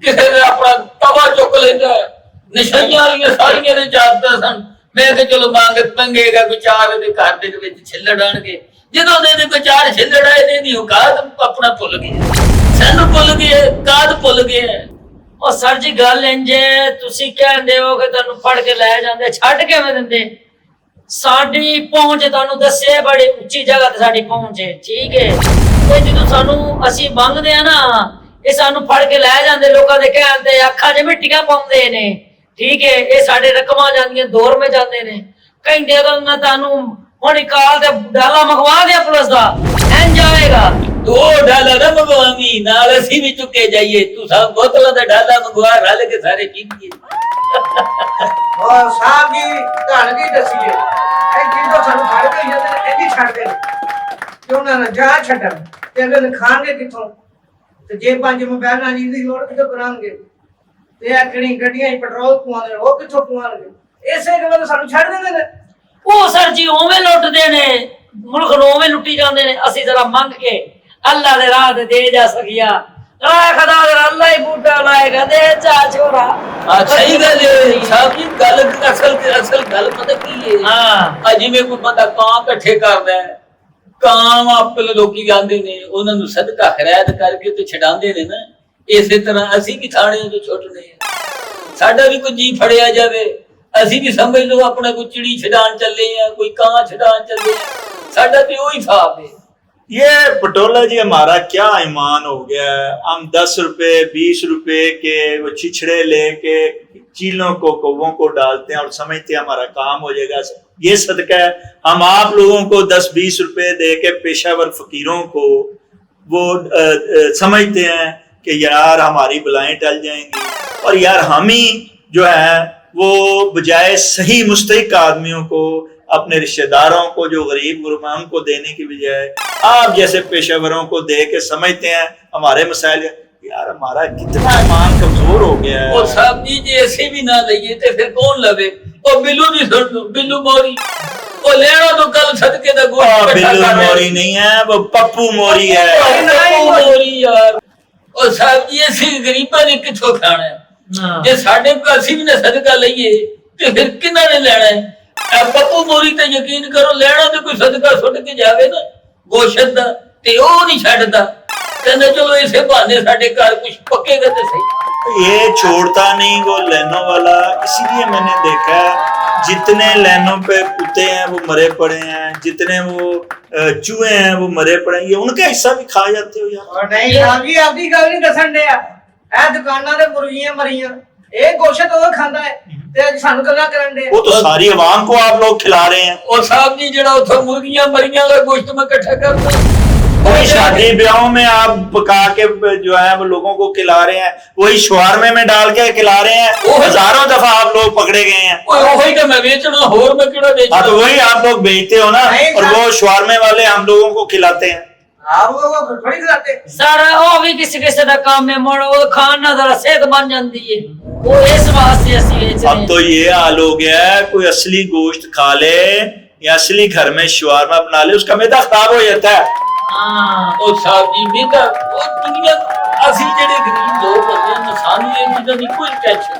ਕਿਸੇ ਦਾ ਆਪਣਾ ਤਵਾ ਚੁੱਕ ਲੈਂਦਾ ਹੈ, ਨਸ਼ਈਆਂ ਵਾਲੀਆਂ ਸਾਰੀਆਂ ਦੇ ਜਾਪਦਾ ਸਨ। ਮੈਂ ਕਿਹਾ ਚਲੋ ਮੰਗਤ ਪੰਗੇਗਾ ਕੋਈ ਚਾਰ ਦੇ ਘਰ ਦੇ ਵਿੱਚ ਛਿੱਲੜ ਆਣਗੇ। ਜਦੋਂ ਦੇ ਕੋਈ ਚਾਰ ਛਿੱਲੜ ਆਏ ਨੇ ਦੀ ਔਕਾਤ ਆਪਣਾ ਭੁੱਲ ਗਏ, ਸਾਨੂੰ ਭੁੱਲ ਗਏ, ਕਾਦ ਭੁੱਲ ਗਏ। ਉਹ ਸਰ ਜੀ ਗੱਲ ਇੰਜ ਤੁਸੀਂ ਕਹਿੰਦੇ ਹੋ ਕਿ ਤੁਹਾਨੂੰ ਫੜ ਕੇ ਲੈ ਜਾਂਦੇ, ਛੱਡ ਕਿਵੇਂ ਦਿੰਦੇ? ਸਾਡੀ ਪਹੁੰਚ ਤੁਹਾਨੂੰ ਦੱਸਿਆ ਬੜੀ ਉੱਚੀ ਜਗ੍ਹਾ ਤੇ ਸਾਡੀ ਪਹੁੰਚ ਹੈ, ਠੀਕ ਹੈ। ਤੇ ਜਦੋਂ ਸਾਨੂੰ ਅਸੀਂ ਮੰਗਦੇ ਆ ਨਾ ਇਹ ਸਾਨੂੰ ਫੜ ਕੇ ਲੈ ਜਾਂਦੇ, ਲੋਕਾਂ ਦੇ ਕਹਿਣ ਤੇ ਅੱਖਾਂ 'ਚ ਮਿੱਟੀਆਂ ਪਾਉਂਦੇ ਨੇ, ਠੀਕ ਹੈ। ਇਹ ਸਾਡੇ ਰਕਮਾਂ ਜਾਂਦੀਆਂ ਦੌਰ ਮੇ ਜਾਂਦੇ ਨੇ, ਕਹਿੰਦੇ ਅਗਰ ਮੈਂ ਤੁਹਾਨੂੰ ਹੁਣ ਕਾਲ ਤੇ ਡਾਲਾ ਮੰਗਵਾ ਦਿਆ ਪੁਲਿਸ ਦਾ ਇੰਜ ਆਏਗਾ। ਦੋ ਡਾਲਾ ਨਾ ਮੰਗਵਾਵੀ ਨਾਲ ਅਸੀਂ ਵੀ ਚੁੱਕੇ ਜਾਈਏ। ਤੂੰ ਸਭ ਬੋਤਲਾਂ ਦਾ ਡਾਲਾ ਮੰਗਵਾ ਰਲ ਕੇ ਸਾਰੇ ਪੀਈਏ। ਔਰ ਸਾਹਿਬ ਜੀ ਤੁਹਾਨੂੰ ਕੀ ਦੱਸੀਏ ਇਹ ਜਿੱਦੋਂ ਸਾਨੂੰ ਫੜ ਕੇ ਜਾਂਦੇ ਨੇ ਇਹਦੀ ਛੱਡਦੇ ਨੇ ਕਿ ਉਹਨਾਂ ਨੇ ਜਾ ਛੱਡਣ ਤੇ ਅਗਲੇ ਨੇ ਖਾਣਗੇ ਕਿੱਥੋਂ ਤੇ ਜੇ ਪੰਜ ਮੋਬਾਈਲਾਂ ਜੀ ਦੀ ਲੋੜ ਕਿੱਥੋਂ ਕਰਾਂਗੇ ਤੇ ਇਹ ਕਿਹੜੀ ਗੱਡੀਆਂ 'ਚ ਪੈਟਰੋਲ ਪਵਾਉਂਦੇ ਉਹ ਕਿੱਥੋਂ ਪਵਾਉਣਗੇ। ਇਸੇ ਗੱਲ ਸਾਨੂੰ ਛੱਡ ਦਿੰਦੇ ਨੇ। ਉਹ ਸਰ ਜੀ ਉਵੇਂ ਲੁੱਟਦੇ ਨੇ, ਮੁਲਕ ਨੂੰ ਉਵੇਂ ਲੁੱਟੀ ਜਾਂਦੇ ਨੇ। ਅਸੀਂ ਜਰਾ ਮੰਗ ਕੇ ਅੱਲਾ ਦੇ ਰਾਹ ਤੇ ਦੇ ਜਾ ਸਕਿਆ ਰਾਹ ਖਦਾ ਅੱਲਾ ਹੀ ਬੂਟਾ ਲਾਏਗਾ ਦੇ ਚਾ ਛੋਰਾ। ਆ ਸਹੀ ਗੱਲ ਹੈ ਸਾਹਿਬ ਜੀ। ਗੱਲ ਅਸਲ ਗੱਲ ਪਤਾ ਕੀ ਹੈ? ਹਾਂ ਜਿਵੇਂ ਕੋਈ ਬੰਦਾ ਕਾਂ ਇਕੱਠੇ ਕਰਦਾ ਹੈ, ਕਾਂ ਆਪੇ ਲੋਕੀ ਜਾਂਦੇ ਨੇ ਉਹਨਾਂ ਨੂੰ ਸਦਕਾ ਖੈਰਾਤ ਕਰਕੇ ਤੇ ਛਡਾਉਂਦੇ ਨੇ ਨਾ। ਇਸੇ ਤਰ੍ਹਾਂ ਅਸੀਂ ਵੀ ਥਾਣੇ ਤੋਂ ਛੁੱਟਨੇ ਆ। ਸਾਡਾ ਵੀ ਕੋਈ ਜੀ ਫੜਿਆ ਜਾਵੇ ਅਸੀਂ ਵੀ ਸਮਝ ਲਓ ਆਪਣਾ ਕੋਈ ਚਿੜੀ ਛਡਾਣ ਚੱਲੇ ਆ, ਕੋਈ ਕਾਂ ਛਡਾਣ ਚੱਲੇ ਆ। साडा तो वही हिसाब है। ये पटोला जी हमारा क्या ईमान हो गया है, हम 10 रुपए 20 रुपए के वो छिछड़े लेके चीलों को कौवों को डालते हैं और समझते हैं हमारा काम हो जाएगा। ये सदका है हम आप लोगों को 10-20 रुपए दे के पेशावर फकीरों को वो समझते हैं कि यार हमारी बलाएं टल जाएंगी, और यार हम ही जो है वो बजाय सही मुस्तहिक आदमियों को, अपने रिश्तेदारों को जो गरीब गुरबा उनको देने की बजाय आप जैसे पेशेवरों को दे के समझते हैं हमारे मसाइल। यार हमारा कितना ईमान कमजोर हो गया है। और साहब जी जी ऐसे भी ना लइए तो फिर कौन लवे? और बिल्लू नहीं सुन दो, बिल्लू मोरी वो लेना तो कल सदके दा गोश्त बिल्लू मोरी नहीं है, वो पप्पू मोरी है। पप्पू मोरी यार। और साहब जी ऐसे गरीबा ने किथों खाना है? जे साडे को ਅਸੀਂ भी ना सदका लइए तो फिर किन्ना ने लेना है? पप्पू मोरी ते यकीन करो लेना तो कोई सदका सुट के जावे ना गोश्त दा ते ओ नहीं छड्डदा, कहंदा चलो इसे बहाने साडे घर कुछ पकेगा तो सही। ये छोड़ता नहीं वो लैनों वाला, इसीलिए मैंने देखा जितने लैनों पे कुत्ते हैं वो मरे पड़े हैं, जितने वो चूहे हैं वो मरे पड़े हैं, ये उनका हिस्सा भी खा जाते हो यार। और नहीं साहब जी आपकी गल नहीं दसन दे ए दुकानां ते मुर्गियां मरियां ए गोश्त वो खाता है ते सानू गल्लां करन दे। वो तो सारी आवाम को आप लोग खिला रहे हैं। और साहब जी जेड़ा उथों मुर्गियां मरियां का गोश्त में इकट्ठा करते वही शादी ब्याहों में आप पका के जो है वो लोगों को खिला रहे हैं, वही शवारमे में डाल के खिला रहे हैं। हजारों दफा आप लोग पकड़े गए हैं। वही तो मैं बेचना होर मैं केड़ा बेचना। हाँ तो वही आप लोग बेचते हो ना, और वो शवारमे वाले हम लोगों को खिलाते हैं। आप वो थोड़ी खिलाते सारा वो भी किसी किसी का काम है, मोड़ वो खाना जरा सेहत बन जाती है, वो इस वास्ते असली बेच रहे हैं। अब तो ये हाल हो गया है कोई असली गोश्त खा ले या असली घर में शवारमा बना ले उसका मैदा खराब हो जाता है। और साहब जी बेटा वो दुनिया ਅਸੀਂ ਜਿਹੜੇ ਗਰੀਬ ਲੋਕ ਹੁੰਦੇ ਨੇ ਸਾਨੂੰ ਇਹ ਚੀਜ਼ਾਂ ਦੀ ਕੋਈ ਟੈਨਸ਼ਨ।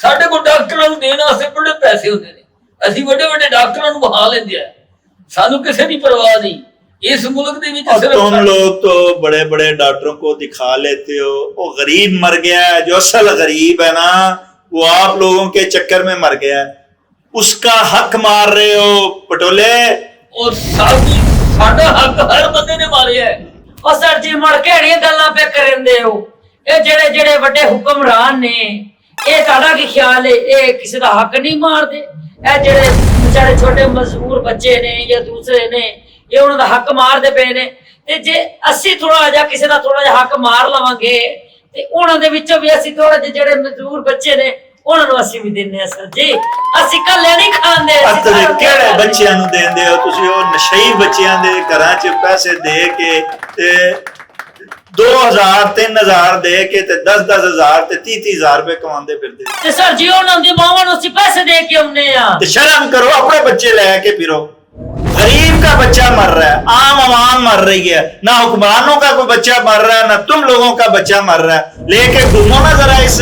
ਸਾਡੇ ਕੋਲ ਡਾਕਟਰਾਂ ਨੂੰ ਦੇਣ ਵਾਸਤੇ ਬੜੇ ਪੈਸੇ ਹੁੰਦੇ ਨੇ, ਅਸੀਂ ਵੱਡੇ ਵੱਡੇ ਡਾਕਟਰਾਂ ਨੂੰ ਬਹਾ ਲੈਂਦੇ ਆ, ਸਾਨੂੰ ਕਿਸੇ ਦੀ ਪਰਵਾਹ नहीं। इस मुल्क दे विच सिर्फ तुम लोग तो बड़े बड़े डॉक्टरों को दिखा लेते हो, वो गरीब मर गया है, जो असल गरीब है ना वो आप लोगों के चक्कर में मर गया है, उसका हक मार रहे हो पटोले। और साडा हक हर बंदे ने मारिया है। और सर जी मुड़ केड़ियां गल्लां पे करंदे हो? ये जेड़े जेड़े बड़े हुक्मरान ने ये ताड़ा की ख्याल है ये किसी दा हक नहीं मारदे? ए जेड़े बेचारे छोटे मजबूर बच्चे ने या दूसरे ने ये उन्होंने हक मारते पे ने, ते जे असी थोड़ा जा किसी का थोड़ा जा हक मार लवांगे ते उन्हां दे विचों भी असी थोड़ा जे जेड़े मजदूर बच्चे ने ਉਹਨਾਂ ਨੂੰ ਅਸੀਂ ਵੀ ਦਿੰਦੇ ਆ ਸਰ ਜੀ। ਅਸੀਂ ਕੱਲੇ ਨਹੀਂ ਖਾਂਦੇ। ਅਤੇ ਕਿਹੜੇ ਬੱਚਿਆਂ ਨੂੰ ਦਿੰਦੇ ਹੋ ਤੁਸੀਂ? ਉਹ ਨਸ਼ਈ ਬੱਚਿਆਂ ਦੇ ਘਰਾਂ 'ਚ ਪੈਸੇ ਦੇ ਕੇ ਤੇ 2000 3000 ਦੇ ਕੇ ਤੇ 10 ਹਜ਼ਾਰ ਤੇ 30 ਰੁਪਏ ਕਮਾਉਂਦੇ ਫਿਰਦੇ। ਤੇ ਸਰ ਜੀ ਉਹਨਾਂ ਦੀ ਮਾਵਾਂ ਨੂੰ ਅਸੀਂ ਪੈਸੇ ਦੇ ਕੇ ਆਉਂਦੇ ਆ। ਤੇ ਸ਼ਰਮ करो, अपने बच्चे लेके फिरो। गरीब का बच्चा मर रहा है, आम आवाम मर रही है, ना हुक्मरानों का कोई बच्चा मर रहा है, ना तुम लोगों का बच्चा मर रहा है। लेके घूमो ना जरा इस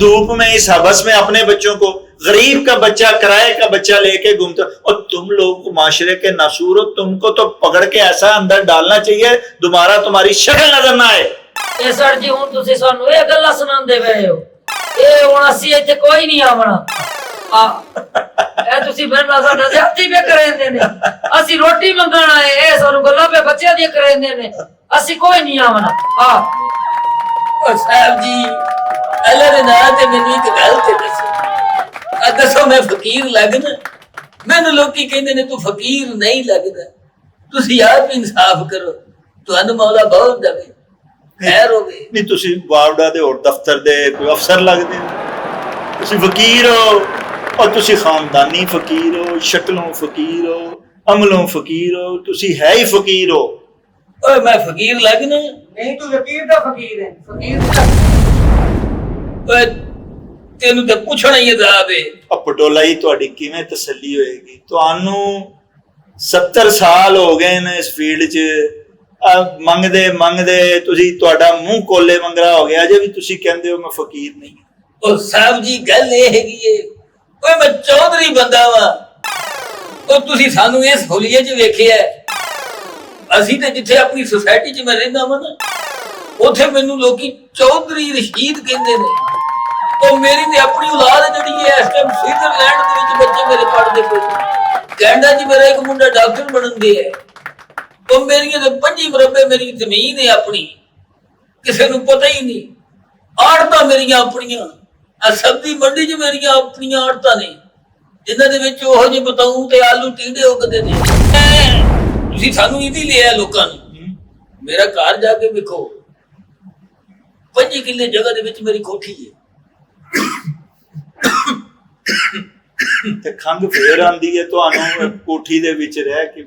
धूप में, इस हवस में अपने बच्चों को। गरीब का बच्चा, किराए का बच्चा लेके घूमते हो, और तुम लोग को माशरे के नासूर हो। तुमको तो पकड़ के ऐसा अंदर डालना चाहिए दोबारा तुम्हारी शक्ल नजर ना आए। ਇਹ ਸਰ ਜੀ ਹੁਣ ਤੁਸੀਂ ਸਾਨੂੰ ਇਹ ਗੱਲਾਂ ਸੁਣਾਉਂਦੇ ਪਏ ਹੋ। ਇਹ ਹੁਣ ਅਸੀਂ ਇੱਥੇ ਕੋਈ ਨਹੀਂ ਆਵਣਾ। ਇਹ ਤੁਸੀਂ ਮੇਰੇ ਨਾਲ ਸਾਡਾ ਜ਼ਿਆਦਤੀ ਵੀ ਕਰਾਉਂਦੇ ਨੇ। ਅਸੀਂ ਰੋਟੀ ਮੰਗਣ ਆਏ, ਇਹ ਸਾਨੂੰ ਗੱਲਾਂ ਪੇ ਬੱਚਿਆਂ ਦੀਆਂ ਕਰਾਉਂਦੇ ਨੇ। ਅਸੀਂ ਕੋਈ ਨਹੀਂ ਆਵਣਾ। ਉਹ ਸਾਹਿਬ ਜੀ, ਅੱਲਾ ਦੇ ਨਾਂ ਤੇ ਮੈਨੂੰ ਇੱਕ ਗੱਲ ਤੇ ਦੱਸੋ। ਦੱਸੋ ਮੈਂ ਫਕੀਰ ਲੱਗਦਾ? ਮੈਨੂੰ ਲੋਕੀ ਕਹਿੰਦੇ ਨੇ ਤੂੰ ਫਕੀਰ ਨਹੀਂ ਲੱਗਦਾ। ਤੁਸੀਂ ਆਪ ਇਨਸਾਫ ਕਰੋ, ਤੁਹਾਨੂੰ ਮੌਲਾ ਬਹੁਤ ਦੇਵੇ, ਖੈਰ ਹੋਵੇ। ਨਹੀਂ ਤੁਸੀਂ ਵਾਰਡਾ ਦੇ ਹੋਰ ਦਫ਼ਤਰ ਦੇ ਕੋਈ ਅਫਸਰ ਲੱਗਦੇ ਹੋ? ਤੁਸੀਂ ਫਕੀਰ ਹੋ, और तुसी खानदानी फकीर हो, शक्लों फकीर हो, अमलों फकीर हो, तुसी है ही फकीर हो। ओए मैं फकीर लगना? नहीं, तू फकीर दा फकीर है, फकीर दा। ओए तेनू ते पुछना ही अजाब है। अब पटोला ही तुहाडी किवें तसल्ली होएगी? तुहानू 70 साल हो गए ने इस फील्ड च मंगदे मंगदे तुसी तुहाडा मुंह कोले मंगरा हो गया, अजे भी तुसी कहंदे हो मैं फकीर नहीं। ओ साहब जी गल ये हैगी है, ओए मैं चौधरी बंदा वा। ओ तुसी सानू इस हुलिये च वेखिया, ਅਸੀਂ ਤੇ ਜਿੱਥੇ ਆਪਣੀ ਸੁਸਾਇਟੀ 'ਚ ਮੈਂ ਰਹਿੰਦਾ ਵਾਂ ਨਾ, ਉੱਥੇ ਮੈਨੂੰ ਲੋਕੀ ਚੌਧਰੀ ਰਸ਼ੀਦ ਕਹਿੰਦੇ ਨੇ। ਉਹ ਮੇਰੀ ਤੇ ਆਪਣੀ ਔਲਾਦ ਜਿਹੜੀ ਹੈ ਇਸ ਟਾਈਮ ਸਵਿਟਜ਼ਰਲੈਂਡ ਦੇ ਵਿੱਚ ਬੱਚੇ ਮੇਰੇ ਪੜ੍ਹਦੇ ਪਏ। ਕੈਨੇਡਾ 'ਚ ਮੇਰਾ ਇੱਕ ਮੁੰਡਾ ਡਾਕਟਰ ਬਣਨ ਦੇ ਹੈ। ਉਹ ਮੇਰੀਆਂ ਤੇ 5 ਮਰਬੇ ਮੇਰੀ ਜ਼ਮੀਨ ਹੈ ਆਪਣੀ, ਕਿਸੇ ਨੂੰ ਪਤਾ ਹੀ ਨਹੀਂ। ਆੜਤਾਂ ਮੇਰੀਆਂ ਆਪਣੀਆਂ, ਆ ਸਬਜ਼ੀ ਮੰਡੀ 'ਚ ਮੇਰੀਆਂ ਆਪਣੀਆਂ ਆੜਤਾਂ ਨੇ, ਜਿਨ੍ਹਾਂ ਦੇ ਵਿੱਚ ਉਹੋ ਜਿਹੇ ਬਤਾਊ ਤੇ ਆਲੂ ਟੀਂਡੇ ਉਗਦੇ ਨੇ। ਤੁਸੀਂ ਸਾਨੂੰ ਇਹਦੀ ਲਿਆ ਲੋਕਾਂ ਨੂੰ। ਮੇਰਾ ਘਰ ਜਾ ਕੇ ਵੇਖੋ, 5 ਕਿੱਲੇ ਜਗ੍ਹਾ ਦੇ ਵਿੱਚ ਮੇਰੀ ਕੋਠੀ ਹੈ। ਤੇ ਖੰਗ ਫੇਰ ਆਂਦੀ ਹੈ ਤੁਹਾਨੂੰ ਕੋਠੀ ਦੇ ਵਿੱਚ ਰਹਿ ਕੇ।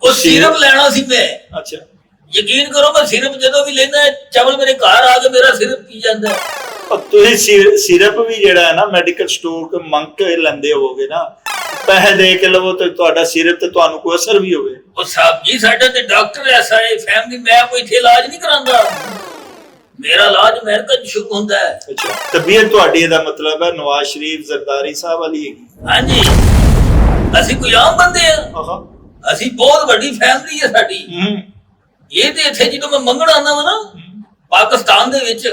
ਉਹ ਸਿਰਫ ਲੈਣਾ ਸੀ ਮੈਂ। ਅੱਛਾ, ਯਕੀਨ ਕਰੋ ਮੈਂ ਸਿਰਫ ਜਦੋਂ ਵੀ ਲੈਂਦਾ ਚਾਵਲ ਮੇਰੇ ਘਰ ਆ ਕੇ ਮੇਰਾ ਸਿਰਫ ਪੀ ਜਾਂਦਾ। ਤੁਸੀਂ ਸਿਰਪ ਵੀ ਜਿਹੜਾ ਹੈ ਨਾ ਮੈਡੀਕਲ ਸਟੋਰ ਤੋਂ ਮੰਗ ਕੇ ਲੈਂਦੇ ਹੋਵੋਗੇ ਨਾ, ਪੈਸੇ ਦੇ ਕੇ ਲਵੋ ਤੇ ਤੁਹਾਡਾ ਸਿਰਪ ਤੇ ਤੁਹਾਨੂੰ ਕੋਈ ਅਸਰ ਵੀ ਹੋਵੇ। ਉਹ ਸਾਹਿਬ ਜੀ ਸਾਡਾ ਤੇ ਡਾਕਟਰ ਐਸਾ ਹੈ ਫੈਮਿਲੀ, ਮੈਂ ਕੋਈ ਇੱਥੇ ਇਲਾਜ ਨਹੀਂ ਕਰਾਂਦਾ, ਮੇਰਾ ਇਲਾਜ ਅਮਰੀਕਾ 'ਚ ਸ਼ੁਰੂ ਹੁੰਦਾ ਹੈ। ਅੱਛਾ, ਤਬੀਅਤ ਤੁਹਾਡੀ ਦਾ ਮਤਲਬ ਹੈ ਨਵਾਜ਼ ਸ਼ਰੀਫ ਜ਼ਰਦਾਰੀ ਸਾਹਿਬ ਵਾਲੀ ਹੈਗੀ। ਹਾਂਜੀ, ਅਸੀਂ ਕੋਈ ਆਮ ਬੰਦੇ ਆ, ਅਸੀਂ ਬਹੁਤ ਵੱਡੀ ਫੈਮਿਲੀ ਹੈ ਸਾਡੀ। ਇਹ ਤੇ ਇੱਥੇ ਜਦੋਂ ਮੈਂ ਮੰਗਣ ਆਉਂਦਾ ਵਾ ਨਾ ਪਾਕਿਸਤਾਨ ਦੇ ਵਿੱਚ,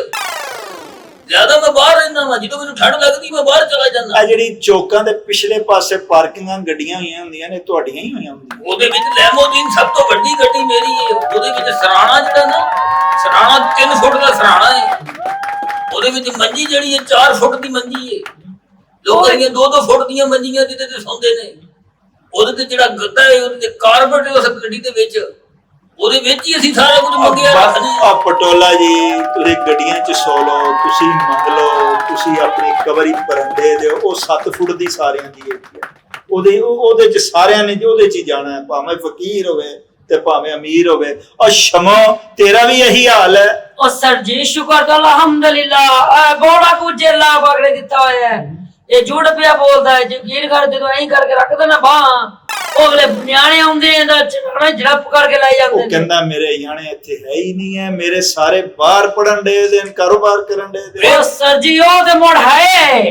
ਜ਼ਿਆਦਾ ਮੈਂ ਬਾਹਰ ਰਹਿੰਦਾ ਵਾ, ਜਦੋਂ ਮੈਨੂੰ ਠੰਡ ਲੱਗਦੀ ਮੈਂ ਬਾਹਰ ਚਲਾ ਜਾਂਦਾ। ਆ ਜਿਹੜੀ ਚੌਕਾਂ ਦੇ ਪਿਛਲੇ ਪਾਸੇ ਪਾਰਕਿੰਗਾਂ ਗੱਡੀਆਂ ਹੋਈਆਂ ਹੁੰਦੀਆਂ ਨੇ, ਤੁਹਾਡੀਆਂ ਹੀ ਹੋਈਆਂ ਹੁੰਦੀਆਂ? ਉਹਦੇ ਵਿੱਚ ਲੈਮੋਦੀਨ ਸਭ ਤੋਂ ਵੱਡੀ ਗੱਡੀ ਮੇਰੀ ਹੈ। ਉਹਦੇ ਵਿੱਚ ਸਰਾਣਾ ਜਿਹੜਾ ਨਾ, ਸਰਾਣਾ 3 ਫੁੱਟ ਦਾ ਸਰਾਣਾ ਹੈ। ਉਹਦੇ ਵਿੱਚ ਮੰਜੀ ਜਿਹੜੀ ਹੈ 4 ਫੁੱਟ ਦੀ ਮੰਜੀ ਹੈ। ਲੋਕਾਂ ਦੀਆਂ 2-2 ਫੁੱਟ ਦੀਆਂ ਮੰਜੀਆਂ ਜਿਹਦੇ ਤੇ ਸੌਂਦੇ ਨੇ। ਉਹਦੇ ਤੇ ਜਿਹੜਾ ਗੱਦਾ ਹੈ, ਉਹਦੇ ਤੇ ਕਾਰਪੇਟ ਹੈ ਉਸ ਗੱਡੀ ਦੇ ਵਿੱਚ, ਉਹਦੇ ਵਿੱਚ ਹੀ ਅਸੀਂ ਸਾਰਾ ਕੁਝ ਮੰਗਿਆ ਰੱਖਦੇ ਹਾਂ। ਪਟੋਲਾ ਜੀ, ਤੁਸੀਂ ਗੱਡੀਆਂ 'ਚ ਸੌ ਲਓ, ਤੁਸੀਂ ਮੰਗ ਲਓ, ਤੁਸੀਂ ਆਪਣੀ ਕਬਰੀ ਪਰੰਦੇ ਦਿਓ, ਉਹ 7 ਫੁੱਟ ਦੀ ਸਾਰਿਆਂ ਦੀ ਹੈਗੀ ਹੈ। ਉਹਦੇ 'ਚ ਸਾਰਿਆਂ ਨੇ ਉਹਦੇ 'ਚ ਹੀ ਜਾਣਾ ਹੈ, ਭਾਵੇਂ ਫਕੀਰ ਹੋਵੇ ਤੇ ਭਾਵੇਂ ਅਮੀਰ ਹੋਵੇ। ਔਰ ਸ਼ਮੋ ਤੇਰਾ ਵੀ ਇਹੀ ਹਾਲ ਹੈ। ਉਹ ਸਰ ਜੀ ਸ਼ੁਕਰ ਤਾਂ ਅਲਹਮਦੁਲਿਲਾ, ਬੋੜਾ ਕੁਝ ਅੱਲਾਹ ਪਾਕ ਨੇ ਦਿੱਤਾ ਹੋਇਆ ਹੈ। ਇਹ ਝੂਠ ਪਿਆ ਬੋਲਦਾ ਹੈ, ਯਕੀਨ ਕਰ ਜਦੋਂ ਐਂ ਕਰਕੇ ਰੱਖਦਾ ਨਾ ਬਾਹਾਂ, ਉਹ ਅਗਲੇ ਨਿਆਣੇ ਆਉਂਦੇ ਆ ਤਾਂ ਝੜਪ ਕਰਕੇ ਲੈ ਜਾਂਦੇ ਨੇ। ਉਹ ਕਹਿੰਦਾ ਮੇਰੇ ਨਿਆਣੇ ਇੱਥੇ ਹੈ ਹੀ ਨਹੀਂ ਹੈ, ਮੇਰੇ ਸਾਰੇ ਬਾਹਰ ਪੜਨ ਦੇ ਨੇ, ਕਾਰੋਬਾਰ ਕਰਨ ਦੇ। ਉਹ ਸਰ ਜੀ ਉਹ ਤੇ ਮੁੜ ਹੈ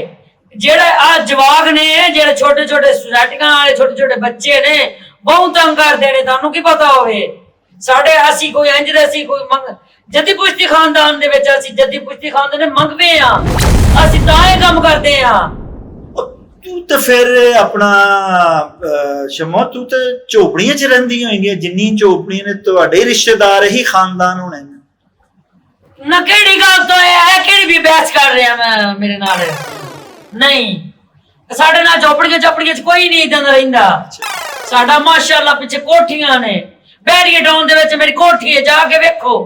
ਜਿਹੜੇ ਆ ਜਵਾਗ ਨੇ, ਜਿਹੜੇ ਛੋਟੇ ਛੋਟੇ ਸੁਸਾਇਟੀਆਂ ਵਾਲੇ ਛੋਟੇ ਛੋਟੇ ਬੱਚੇ ਨੇ, ਬਹੁਤ ਤੰਗ ਕਰਦੇ ਨੇ। ਤੁਹਾਨੂੰ ਕੀ ਪਤਾ ਹੋਵੇ ਸਾਡੇ, ਅਸੀਂ ਕੋਈ ਇੰਜ ਦੇ, ਅਸੀਂ ਕੋਈ ਮੰਗ ਜੱਦੀ ਪੁਸ਼ਤੀ ਖਾਨਦਾਨ ਦੇ ਵਿੱਚ, ਅਸੀਂ ਜੱਦੀ ਪੁਸ਼ਤੀ ਖਾਨਦਾਨ ਦੇ ਮੰਗਦੇ ਆ, ਅਸੀਂ ਤਾਂ ਇਹ ਕੰਮ ਕਰਦੇ ਆ। ਤੂੰ ਤੇ ਫਿਰ ਆਪਣਾ ਸ਼ਮੋ, ਤੂੰ ਤੇ ਝੋਪੜੀਆਂ 'ਚ ਰਹਿੰਦੀ ਹੋਏਗੀ। ਜਿੰਨੀ ਝੋਪੜੀਆਂ ਨੇ ਤੁਹਾਡੇ ਰਿਸ਼ਤੇਦਾਰ ਹੀ ਖਾਨਦਾਨ ਹੋਣੇ ਨੇ ਨਾ। ਕਿਹੜੀ ਗੱਲ ਤੋਂ ਹੈ, ਕਿਹੜੀ ਵੀ ਬਹਿਸ ਕਰ ਰਿਹਾ ਮੈਂ ਮੇਰੇ ਨਾਲ? ਨਹੀਂ, ਸਾਡੇ ਨਾਲ ਝੋਪੜੀਆਂ ਝੋਪੜੀਆਂ 'ਚ ਕੋਈ ਨਹੀਂ ਇਦਾਂ ਦਾ ਰਹਿੰਦਾ। ਸਾਡਾ ਮਾਸ਼ਾਅੱਲਾ ਪਿੱਛੇ ਕੋਠੀਆਂ ਨੇ, ਬੈਰੀਏ ਟਾਊਨ ਦੇ ਵਿੱਚ ਮੇਰੀ ਕੋਠੀ ਹੈ, ਜਾ ਕੇ ਵੇਖੋ,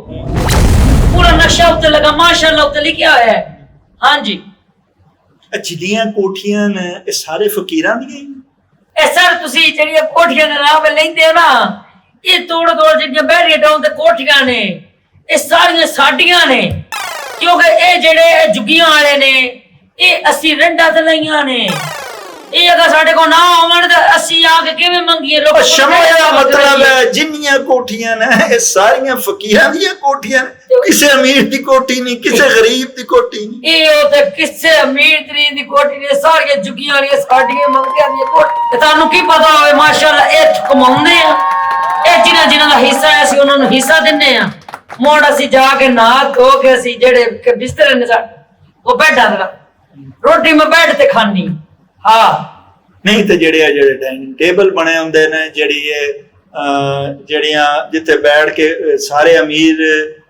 ਪੂਰਾ ਨਕਸ਼ਾ ਉੱਤੇ ਲਗਾ, ਮਾਸ਼ਾਅੱਲਾ ਉੱਤੇ ਲਿਖਿਆ ਹੋਇਆ ਹੈ। ਹਾਂਜੀ, ਜਿਹੜੀਆਂ ਕੋਠੀਆਂ ਨੇ ਇਹ ਸਾਰੇ ਫਕੀਰਾਂ ਦੀਆਂ ਹੀ? ਇਹ ਸਰ ਤੁਸੀਂ ਜਿਹੜੀਆਂ ਕੋਠੀਆਂ ਦੇ ਨਾਮ ਲੈਂਦੇ ਹੋ ਨਾ, ਇਹ ਤੋੜ ਜਿਹੜੀਆਂ ਬਹਿਰੀਆਂ ਟਾਊਨ ਤੇ ਕੋਠੀਆਂ ਨੇ, ਇਹ ਸਾਰੀਆਂ ਸਾਡੀਆਂ ਨੇ, ਕਿਉਂਕਿ ਇਹ ਜਿਹੜੇ ਜੁਗੀਆਂ ਵਾਲੇ ਨੇ ਇਹ ਅਸੀਂ ਰੰਡਾ ਤੇ ਲਈਆਂ ਨੇ। ਇਹ ਅਗਰ ਸਾਡੇ ਕੋਲ ਨਾ ਆਉਣ ਤਾਂ ਅਸੀਂ ਆ ਕੇ ਕਿਵੇਂ ਮੰਗੀਏ? ਲੋਕ ਸ਼ਮੋ ਦਾ ਮਤਲਬ ਹੈ ਜਿੰਨੀਆਂ ਕੋਠੀਆਂ ਨੇ ਇਹ ਸਾਰੀਆਂ ਫਕੀਰਾਂ ਦੀਆਂ ਕੋਠੀਆਂ ਨੇ, ਕਿਸੇ ਅਮੀਰ ਦੀ ਕੋਠੀ ਨਹੀਂ, ਕਿਸੇ ਗਰੀਬ ਦੀ ਕੋਠੀ ਨਹੀਂ। ਇਹ ਉਹ ਤੇ ਕਿਸੇ ਅਮੀਰ ਤਰੀਨ ਦੀ ਕੋਠੀ ਨੇ, ਸਾਰੀਆਂ ਜੁਗੀਆਂ ਵਾਲੀਆਂ ਸਾਡੀਆਂ ਮੰਗਿਆਂ ਦੀਆਂ ਕੋਠੀ। ਤੁਹਾਨੂੰ ਕੀ ਪਤਾ ਹੋਵੇ ਮਾਸ਼ਾਅੱਲਾ ਇਹ ਕਮਾਉਂਦੇ ਆ, ਇਹ ਜਿਨ੍ਹਾਂ ਦਾ ਹਿੱਸਾ ਹੈ ਅਸੀਂ ਉਹਨਾਂ ਨੂੰ ਹਿੱਸਾ ਦਿੰਦੇ ਆ। ਮੋੜ ਅਸੀਂ ਜਾ ਕੇ ਨਹਾ ਧੋ ਕੇ ਅਸੀਂ ਜਿਹੜੇ ਬਿਸਤਰੇ ਨੇ ਉਹ ਬੈਡਾਂ ਤੇ ਰੋਟੀ ਮੈਂ ਬੈਡ ਤੇ ਖਾਣੀ। ਹਾਂ ਨਹੀਂ ਤੇ ਜਿਹੜੇ ਡਾਈਨਿੰਗ ਟੇਬਲ ਬਣੇ ਹੁੰਦੇ ਨੇ, ਜਿਹੜੀਆਂ ਜਿੱਥੇ ਬੈਠ ਕੇ ਸਾਰੇ ਅਮੀਰ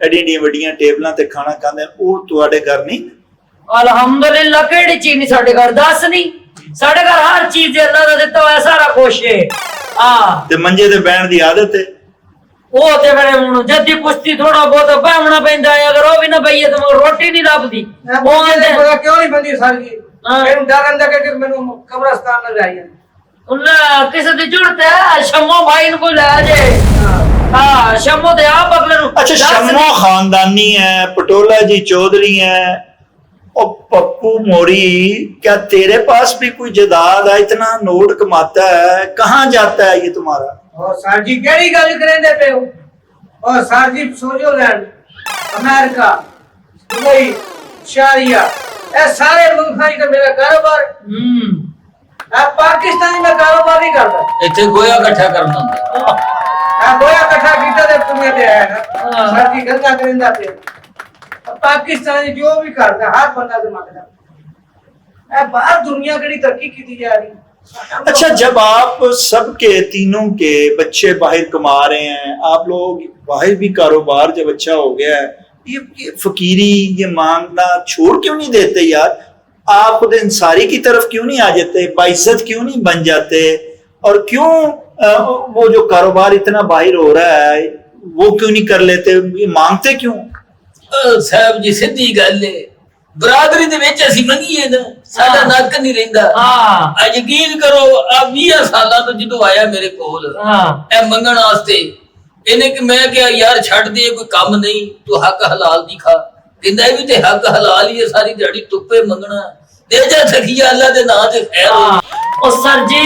ਐਡੀਆਂ ਵੱਡੀਆਂ ਟੇਬਲਾਂ ਤੇ ਖਾਣਾ ਖਾਂਦੇ, ਉਹ ਤੁਹਾਡੇ ਘਰ ਨਹੀਂ? ਅਲਹਮਦੁਲਿਲਾ ਕਿਹੜੀ ਚੀਜ਼ ਨਹੀਂ ਸਾਡੇ ਘਰ? ਦੱਸ ਨਹੀਂ, ਸਾਡੇ ਘਰ ਹਰ ਚੀਜ਼ ਅੱਲਾਹ ਦਾ ਦਿੱਤਾ ਹੋਇਆ ਸਾਰਾ ਕੁਛ ਹੈ। ਹਾਂ ਤੇ ਮੰਜੇ ਤੇ ਬਹਿਣ ਦੀ ਆਦਤ ਹੈ? ਉਹ ਤੇ ਮੇਰੇ ਹੁਣ ਜੱਦੀ ਪੁਸ਼ਤੀ ਥੋੜਾ ਬਹੁਤ ਬਹਿਣਾ ਪੈਂਦਾ ਹੈ, ਅਗਰ ਉਹ ਵੀ ਨਾ ਬਈਏ ਤਾਂ ਰੋਟੀ ਨਹੀਂ ਲੱਭਦੀ। ਉਹ ਆਂਦੇ ਪਤਾ ਕਿਉਂ ਨਹੀਂ ਬੰਦੀ ਸਰ ਜੀ? ਮੈਨੂੰ ਡਰ ਰਹਿੰਦਾ ਕਿ ਮੈਨੂੰ ਕਬਰਸਤਾਨ ਨਾ ਜਾਈਏ। ਉਹਨਾਂ ਕਿਸੇ ਦੀ ਜ਼ਰੂਰਤ ਹੈ, ਸ਼ਮੋ ਭਾਈ ਨੂੰ ਕੋਈ ਲੈ ਜੇ। हाँ शम्मो दे आप अगले नु अच्छा शम्मो खानदानी है, पटोला जी चौधरी है और पप्पू मोरी, क्या तेरे पास भी कोई जायदाद है? इतना नोट कमाता है, कहाँ जाता है ये तुम्हारा? और सर जी केड़ी गल करेंदे पे हो? और सर जी स्विट्जरलैंड, अमेरिका, दुबई, शारिया ए सारे मुल्कां च मेरा कारोबार। अब पाकिस्तान में कारोबार नहीं करता, ਇੱਥੇ ਗੋਇਆ ਇਕੱਠਾ ਕਰਨਾ ਹੁੰਦਾ। अब गोया इकट्ठा कीता ते तुम्हें दे आया ना सर जी गल्ला करेंदा पे। अब पाकिस्तान जो भी करता हर बंदा से मंगदा ए बाहर दुनिया केड़ी तरक्की की जा रही। अच्छा जब आप सबके तीनों के बच्चे बाहर कमा रहे हैं, आप लोग बाहर भी कारोबार जब अच्छा हो गया है, ये फकीरी ये मांगना छोड़ क्यों नहीं देते यार? आप खुद इंसारी की तरफ क्यों नहीं आ जाते, बाइज्जत क्यों नहीं बन जाते, और क्यों वो जो कारोबार इतना बाहर हो रहा है वो क्यों नहीं कर लेते, ये मांगते क्यों? ਸਾਹਿਬ ਜੀ ਸਿੱਧੀ ਗੱਲ ਹੈ, ਬਰਾਦਰੀ ਦੇ ਵਿੱਚ ਅਸੀਂ ਮੰਗੀਏ ਨਾ ਸਾਡਾ ਨੱਕ ਨਹੀਂ ਰਹਿੰਦਾ। ਹਾਂ ਯਕੀਨ ਕਰੋ ਆ 20 ਸਾਲਾਂ ਤੋਂ ਜਦੋਂ ਆਇਆ ਮੇਰੇ ਕੋਲ ਇਹ ਮੰਗਣ ਵਾਸਤੇ, ਇਹਨੇ ਕਿ ਮੈਂ ਕਿਹਾ ਯਾਰ ਛੱਡ ਦੇ ਕੋਈ ਕੰਮ ਨਹੀਂ, ਤੂੰ ਹੱਕ ਹਲਾਲ ਦੀ ਖਾ। ਕਹਿੰਦਾ ਇਹ ਵੀ ਤੇ ਹੱਕ ਹਲਾਲ ਹੀ ਹੈ, ਸਾਰੀ ਦਿਹਾੜੀ ਧੁੱਪੇ ਮੰਗਣਾ, ਦੇ ਜਾ ਸਖੀਆ ਅੱਲਾ ਦੇ ਨਾਂ ਤੇ ਖੈਰ ਹੋ। ਉਹ ਸਰ ਜੀ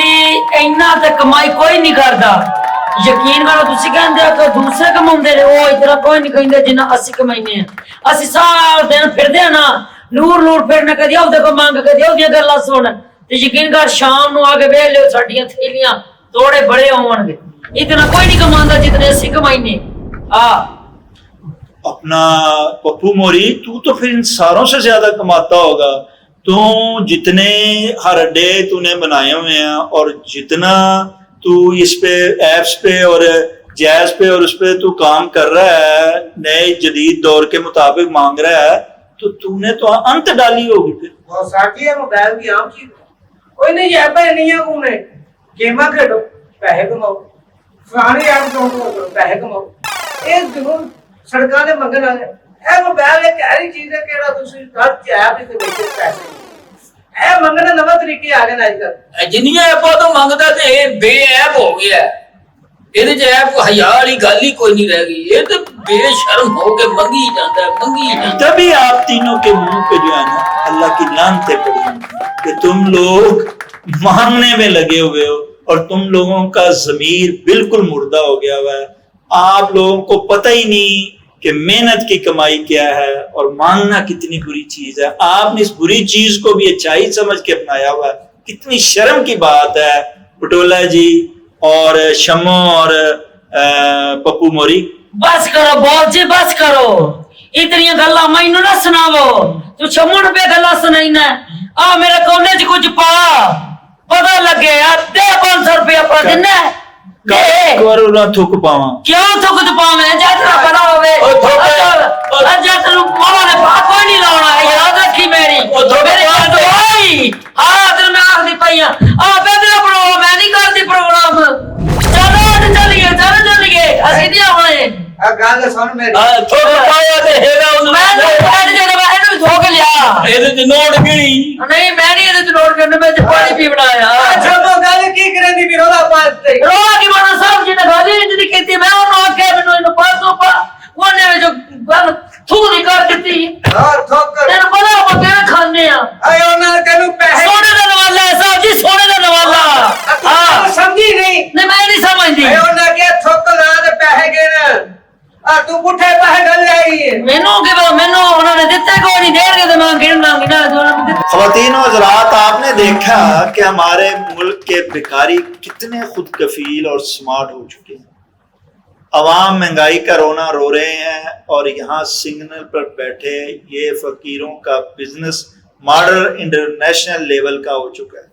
ਇੰਨਾ ਤੇ ਕਮਾਈ ਕੋਈ ਨਹੀਂ ਕਰਦਾ, ਯਕੀਨ ਕਰੋ। ਤੁਸੀਂ ਕਹਿੰਦੇ ਆ ਕਿ ਦੂਸਰੇ ਕਮਾਉਂਦੇ ਨੇ, ਉਹ ਇਤਨਾ ਕੋਈ ਨਹੀਂ ਕਹਿੰਦੇ ਜਿੰਨਾ ਅਸੀਂ ਕਮਾਈਨੇ ਆ। ਅਸੀਂ ਸਾਰਾ ਦਿਨ ਫਿਰਦੇ ਆ ਨਾ, ਲੂਰ ਲੂਰ ਫਿਰਨਾ, ਕਦੀ ਉਹਦੇ ਕੋ ਮੰਗ, ਕਦੀ ਉਹਦੀਆਂ ਗੱਲਾਂ ਸੁਣ, ਤੇ ਯਕੀਨ ਕਰ ਸ਼ਾਮ ਨੂੰ ਆ ਕੇ ਵੇਖ ਲਿਓ ਸਾਡੀਆਂ ਥੈਲੀਆਂ ਤੋੜੇ ਬੜੇ ਹੋਣਗੇ। इतना कोई नहीं कमाता जितने ਅਸੀਂ कमाईने। अपना पप्पू मोरी तू तो फिर इन सारों से ज्यादा कमाता होगा। तू जितने हर डे तूने बनाए हुए हैं और जितना तू इस पे एप्स पे और जैज पे और उस पे तू काम कर रहा है, नए जदीद दौर के मुताबिक मांग रहा है, तो तूने तो अंत डाली होगी फिर। और साथी है मोबाइल की आम चीज, कोई नहीं है भाई नहीं है कौन है, गेमा खेलो पैसे कमाओ, फलाने ऐप डाउनलोड करो पैसे कमाओ। ये जरूर सड़कों ते मंगन वाले ए मोबाइल एक ऐसी चीज है केड़ा तुसी घर च ऐप ते बेचे पैसे ए मंगन दा नवा तरीके आ गए आजकल। जिन्नियां ऐपां तो मंगदा ते ਇਹ ਬੇऐਬ ਹੋ ਗਿਆ, ਇਹਦੇ ਚ ऐप हया वाली गल ही कोई नहीं रह गई। ये तो बेशर्म हो के मंगी जाता है, मंगी जाता है। तभी आप तीनों के मुंह पे जो है ना अल्लाह की लानतें पड़ी हैं कि तुम लोग मांगने में लगे हुए हो और तुम लोगों का ज़मीर बिल्कुल मुर्दा हो गया हुआ है। आप लोगों को पता ही नहीं कि मेहनत की कमाई क्या है और मांगना कितनी बुरी चीज है। आपने इस बुरी चीज को भी अच्छाई समझ के अपनाया हुआ है। कितनी शर्म की बात है पटोला जी और शम्मो और पप्पू मोरी। बस करो बहुत जी, बस करो, इतनी गल्ला मैनू ना सुनावो। तू शम्मो नूं पे गल्ला सुनाईना, आ मेरे कोने च कुछ पा, पता लगे यार। दे 500 रुपया पा देना करो ना थुक पावा, क्यों थुक तो पावे जातना पता होवे। अच्छा तेनू मामा ने पा कोई नहीं लाउणा, याद रखी मेरी मेरी बात होई। हां तेरे मैं आखदी पईया आ बेदरा प्रोग्राम मैं नहीं करदी प्रोग्राम। चलो चलिए ਅਸੀਂ ਨਹੀਂ ਆਉਣੇ। आ गल सुन मेरी थोड़ा पाया ते हेरा मैं बैठ जाने मैं ਇਹਨੂੰ ਧੋ ਕੇ लिया ਇਹਦੇ ਚ ਨੋਟ ਗਿਣੀ नहीं मैं नहीं ਇਹਦੇ ਚ ਨੋਟ ਕਰਨੇ मैं ਤੇ ਪਾਣੀ ਪੀ ਬਣਾਇਆ ਅੱਛਾ ਉਹ ਗੱਲ ਕੀ ਕਰੇਂਦੀ ਵੀ ਰੋਲਾ ਪਾਤੇ ਰੋਲਾ ਕੀ ਬਣਾ ਸਾਹਿਬ ਜੀ ਨੇ ਗਾਲੀ ਇੰਜ ਕੀਤੀ ਮੈਂ ਉਹਨੂੰ ਆਖਿਆ ਮੈਨੂੰ ਇਹਨੂੰ ਪਾਸੋਂ ਪਾ ਉਹਨੇ ਵਿੱਚ ਗੱਲ ਥੂ ਦੀ ਕਰ ਦਿੱਤੀ ਹਾਂ ਠੋਕਰ ਤੈਨੂੰ ਪਤਾ ਆਪਾਂ ਕਿਵੇਂ ਖਾਂਦੇ ਆ ਆਏ ਉਹਨਾਂ ਨੇ ਤੈਨੂੰ ਪੈਸੇ ਸੋਨੇ ਦਾ ਨਵਾਲਾ ਹੈ ਸਾਹਿਬ ਜੀ ਸੋਨੇ ਦਾ ਨਵਾਲਾ ਹਾਂ ਸਮਝੀ ਨਹੀਂ ਨਹੀਂ ਮੈਂ ਨਹੀਂ ਸਮਝਦੀ ਆਏ ਉਹਨਾਂ ਕੇ ਠੋਕਰ ਲਾ ਦੇ ਪੈਸੇ ਗਿਣ ਆ ਤੂੰ ਪੁੱਠੇ ਪੈਸੇ ਗੱਲ ਲਈ ਮੈਨੂੰ ਕਿ ਮੈਨੂੰ ਉਹਨਾਂ ਨੇ ਦਿੱਤੇ ਕੋਈ ਨਹੀਂ ਦੇਣਗੇ ਤੇ ਮੈਂ ਗਿਣ ਲਾਂਗੀ ਨਾ ਜੋ ਉਹਨਾਂ ਨੇ ਦਿੱਤੇ ख़वातीन और हज़रात, आपने देखा कि हमारे मुल्क के भिखारी कितने खुद कफील और स्मार्ट हो चुके हैं। अवाम महंगाई का रोना रो रहे हैं और यहाँ सिग्नल पर बैठे ये फकीरों का बिजनेस मॉडल इंटरनेशनल लेवल का हो चुका है।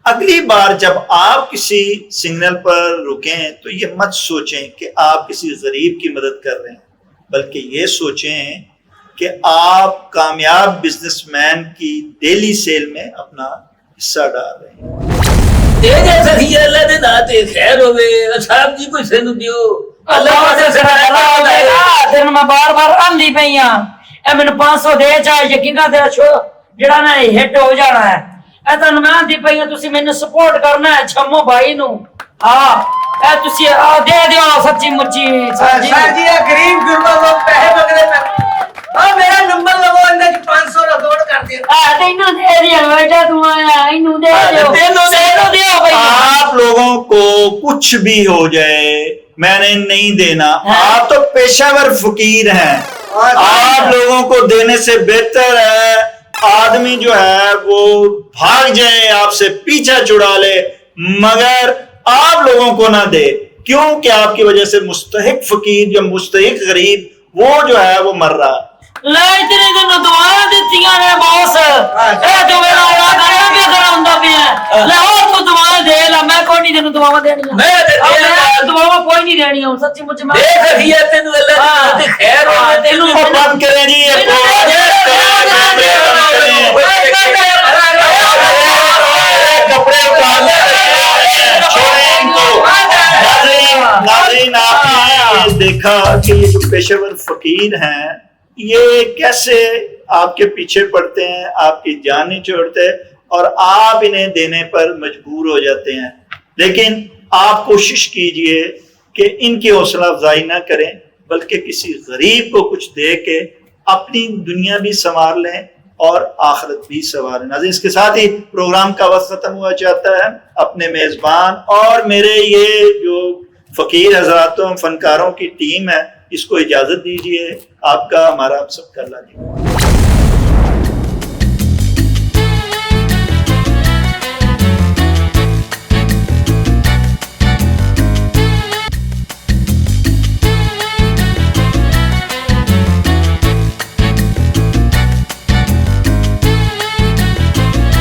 अगली बार जब आप किसी सिग्नल पर रुकें तो ये मत सोचें कि आप किसी गरीब की मदद कर रहे हैं, बल्कि ये सोचें कि आप कामयाब बिजनेसमैन की डेली सेल में अपना हिस्सा डाल रहे हैं। ਇਹ ਜੇ ਸਹੀ ਅੱਲਾ ਦੇ ਨਾਂ ਤੇ ਖੈਰ ਹੋਵੇ ਸਾਹਿਬ ਜੀ ਕੋਈ ਸਾਨੂੰ ਦਿਓ ਅੱਲਾ ਵਾਸਤੇ ਸਰਾਣਾ ਹੋਵੇ ਤੈਨੂੰ ਮੈਂ ਬਾਰ-ਬਾਰ ਆਂਦੀ ਪਈ ਆ ਇਹ ਮੈਨੂੰ 500 ਦੇ ਚਾਹੇ ਯਕੀਨਾ ਤੇਰਾ ਸ਼ੋ ਜਿਹੜਾ ਨਾ ਹਿੱਟ ਹੋ ਜਾਣਾ ਹੈ ਇਹ ਤੁਹਾਨੂੰ ਮੈਂ ਆਂਦੀ ਪਈ ਆ ਤੁਸੀਂ ਮੈਨੂੰ ਸਪੋਰਟ ਕਰਨਾ ਹੈ ਛੰਮੋ ਭਾਈ ਨੂੰ ਹਾਂ ਇਹ ਤੁਸੀਂ ਆ ਦੇ ਦਿਓ ਸੱਚੀ ਮੁੱਚੀ ਸਰ ਜੀ ਇਹ ਗਰੀਬ ਗੁਰਬਾ ਲੋਕ ਪੈਸੇ ਮੰਗਦੇ ਪਏ ਆ ਮੇਰਾ ਨੰਬਰ ਲਵੋ ਅੰਦਰ 500 ਦਾ ਲੋਡ ਕਰ ਦਿਓ ਆ ਤੈਨੂੰ ਦੇ ਦਿਓ ਬੇਟਾ ਤੂੰ ਆਇਆ ਇਹਨੂੰ ਦੇ ਦਿਓ ਤੈਨੂੰ ਦਿਓ ਭਈ आप लोगों को कुछ भी हो जाए मैंने नहीं देना। आप तो पेशेवर फकीर हैं। आप लोगों को देने से बेहतर है आदमी जो है वो भाग जाए आपसे पीछा छुड़ा ले मगर आप लोगों को ना दे, क्योंकि आपकी वजह से मुस्तहिक फकीर जो मुस्तहिक गरीब वो जो है वो मर रहा है। ਲੈ ਤੇਰੇ ਨੂੰ ਦੁਆਵਾਂ ਦਿੱਤੀਆਂ ਨੇ ਬੌਸ ਇਹ ਜੋ ਮੇਰਾ ਆਲਾ ਕਰਿਆ ਕਿ ਕਰਾਉਂਦਾ ਪਿਆ ਲੈ ਹੋਰ ਤੂੰ ਦੁਆਵਾਂ ਦੇ ਲੈ ਮੈਂ ਕੋਈ ਨਹੀਂ ਤੈਨੂੰ ਦੁਆਵਾਂ ਦੇਣੀਆਂ ਮੈਂ ਤੇ ਮੈਂ ਦੁਆਵਾਂ ਕੋਈ ਨਹੀਂ ਦੇਣੀਆਂ ਹੁਣ ਸੱਚੀ ਮੁੱਚ ਮੈਂ ਦੇਖ ਰਹੀ ਹੈ ਤੈਨੂੰ ਅੱਲਾ ਦੇ ਨਾਂ ਤੇ ਖੈਰ ਹੋਵੇ ਤੈਨੂੰ और बंद करें जी ये कपड़े उतारने छोड़ें इनको। नाज़रीन, आपने ये देखा कि ये जो पेशेवर फकीर हैं ये कैसे आपके पीछे पड़ते हैं, आपकी जान नहीं छोड़ते और आप इन्हें देने पर मजबूर हो जाते हैं। लेकिन आप कोशिश कीजिए कि इनकी हौसला अफजाई ना करें बल्कि किसी गरीब को कुछ दे के अपनी दुनिया भी संवार लें और आखिरत भी संवारें। नाज़रीन, इसके साथ ही प्रोग्राम का वक्त खत्म हुआ चाहता है। अपने मेजबान और मेरे ये जो फकीर हजरातों फनकारों की टीम है इसको इजाजत दीजिए। आपका हमारा आप सबका अल्लाह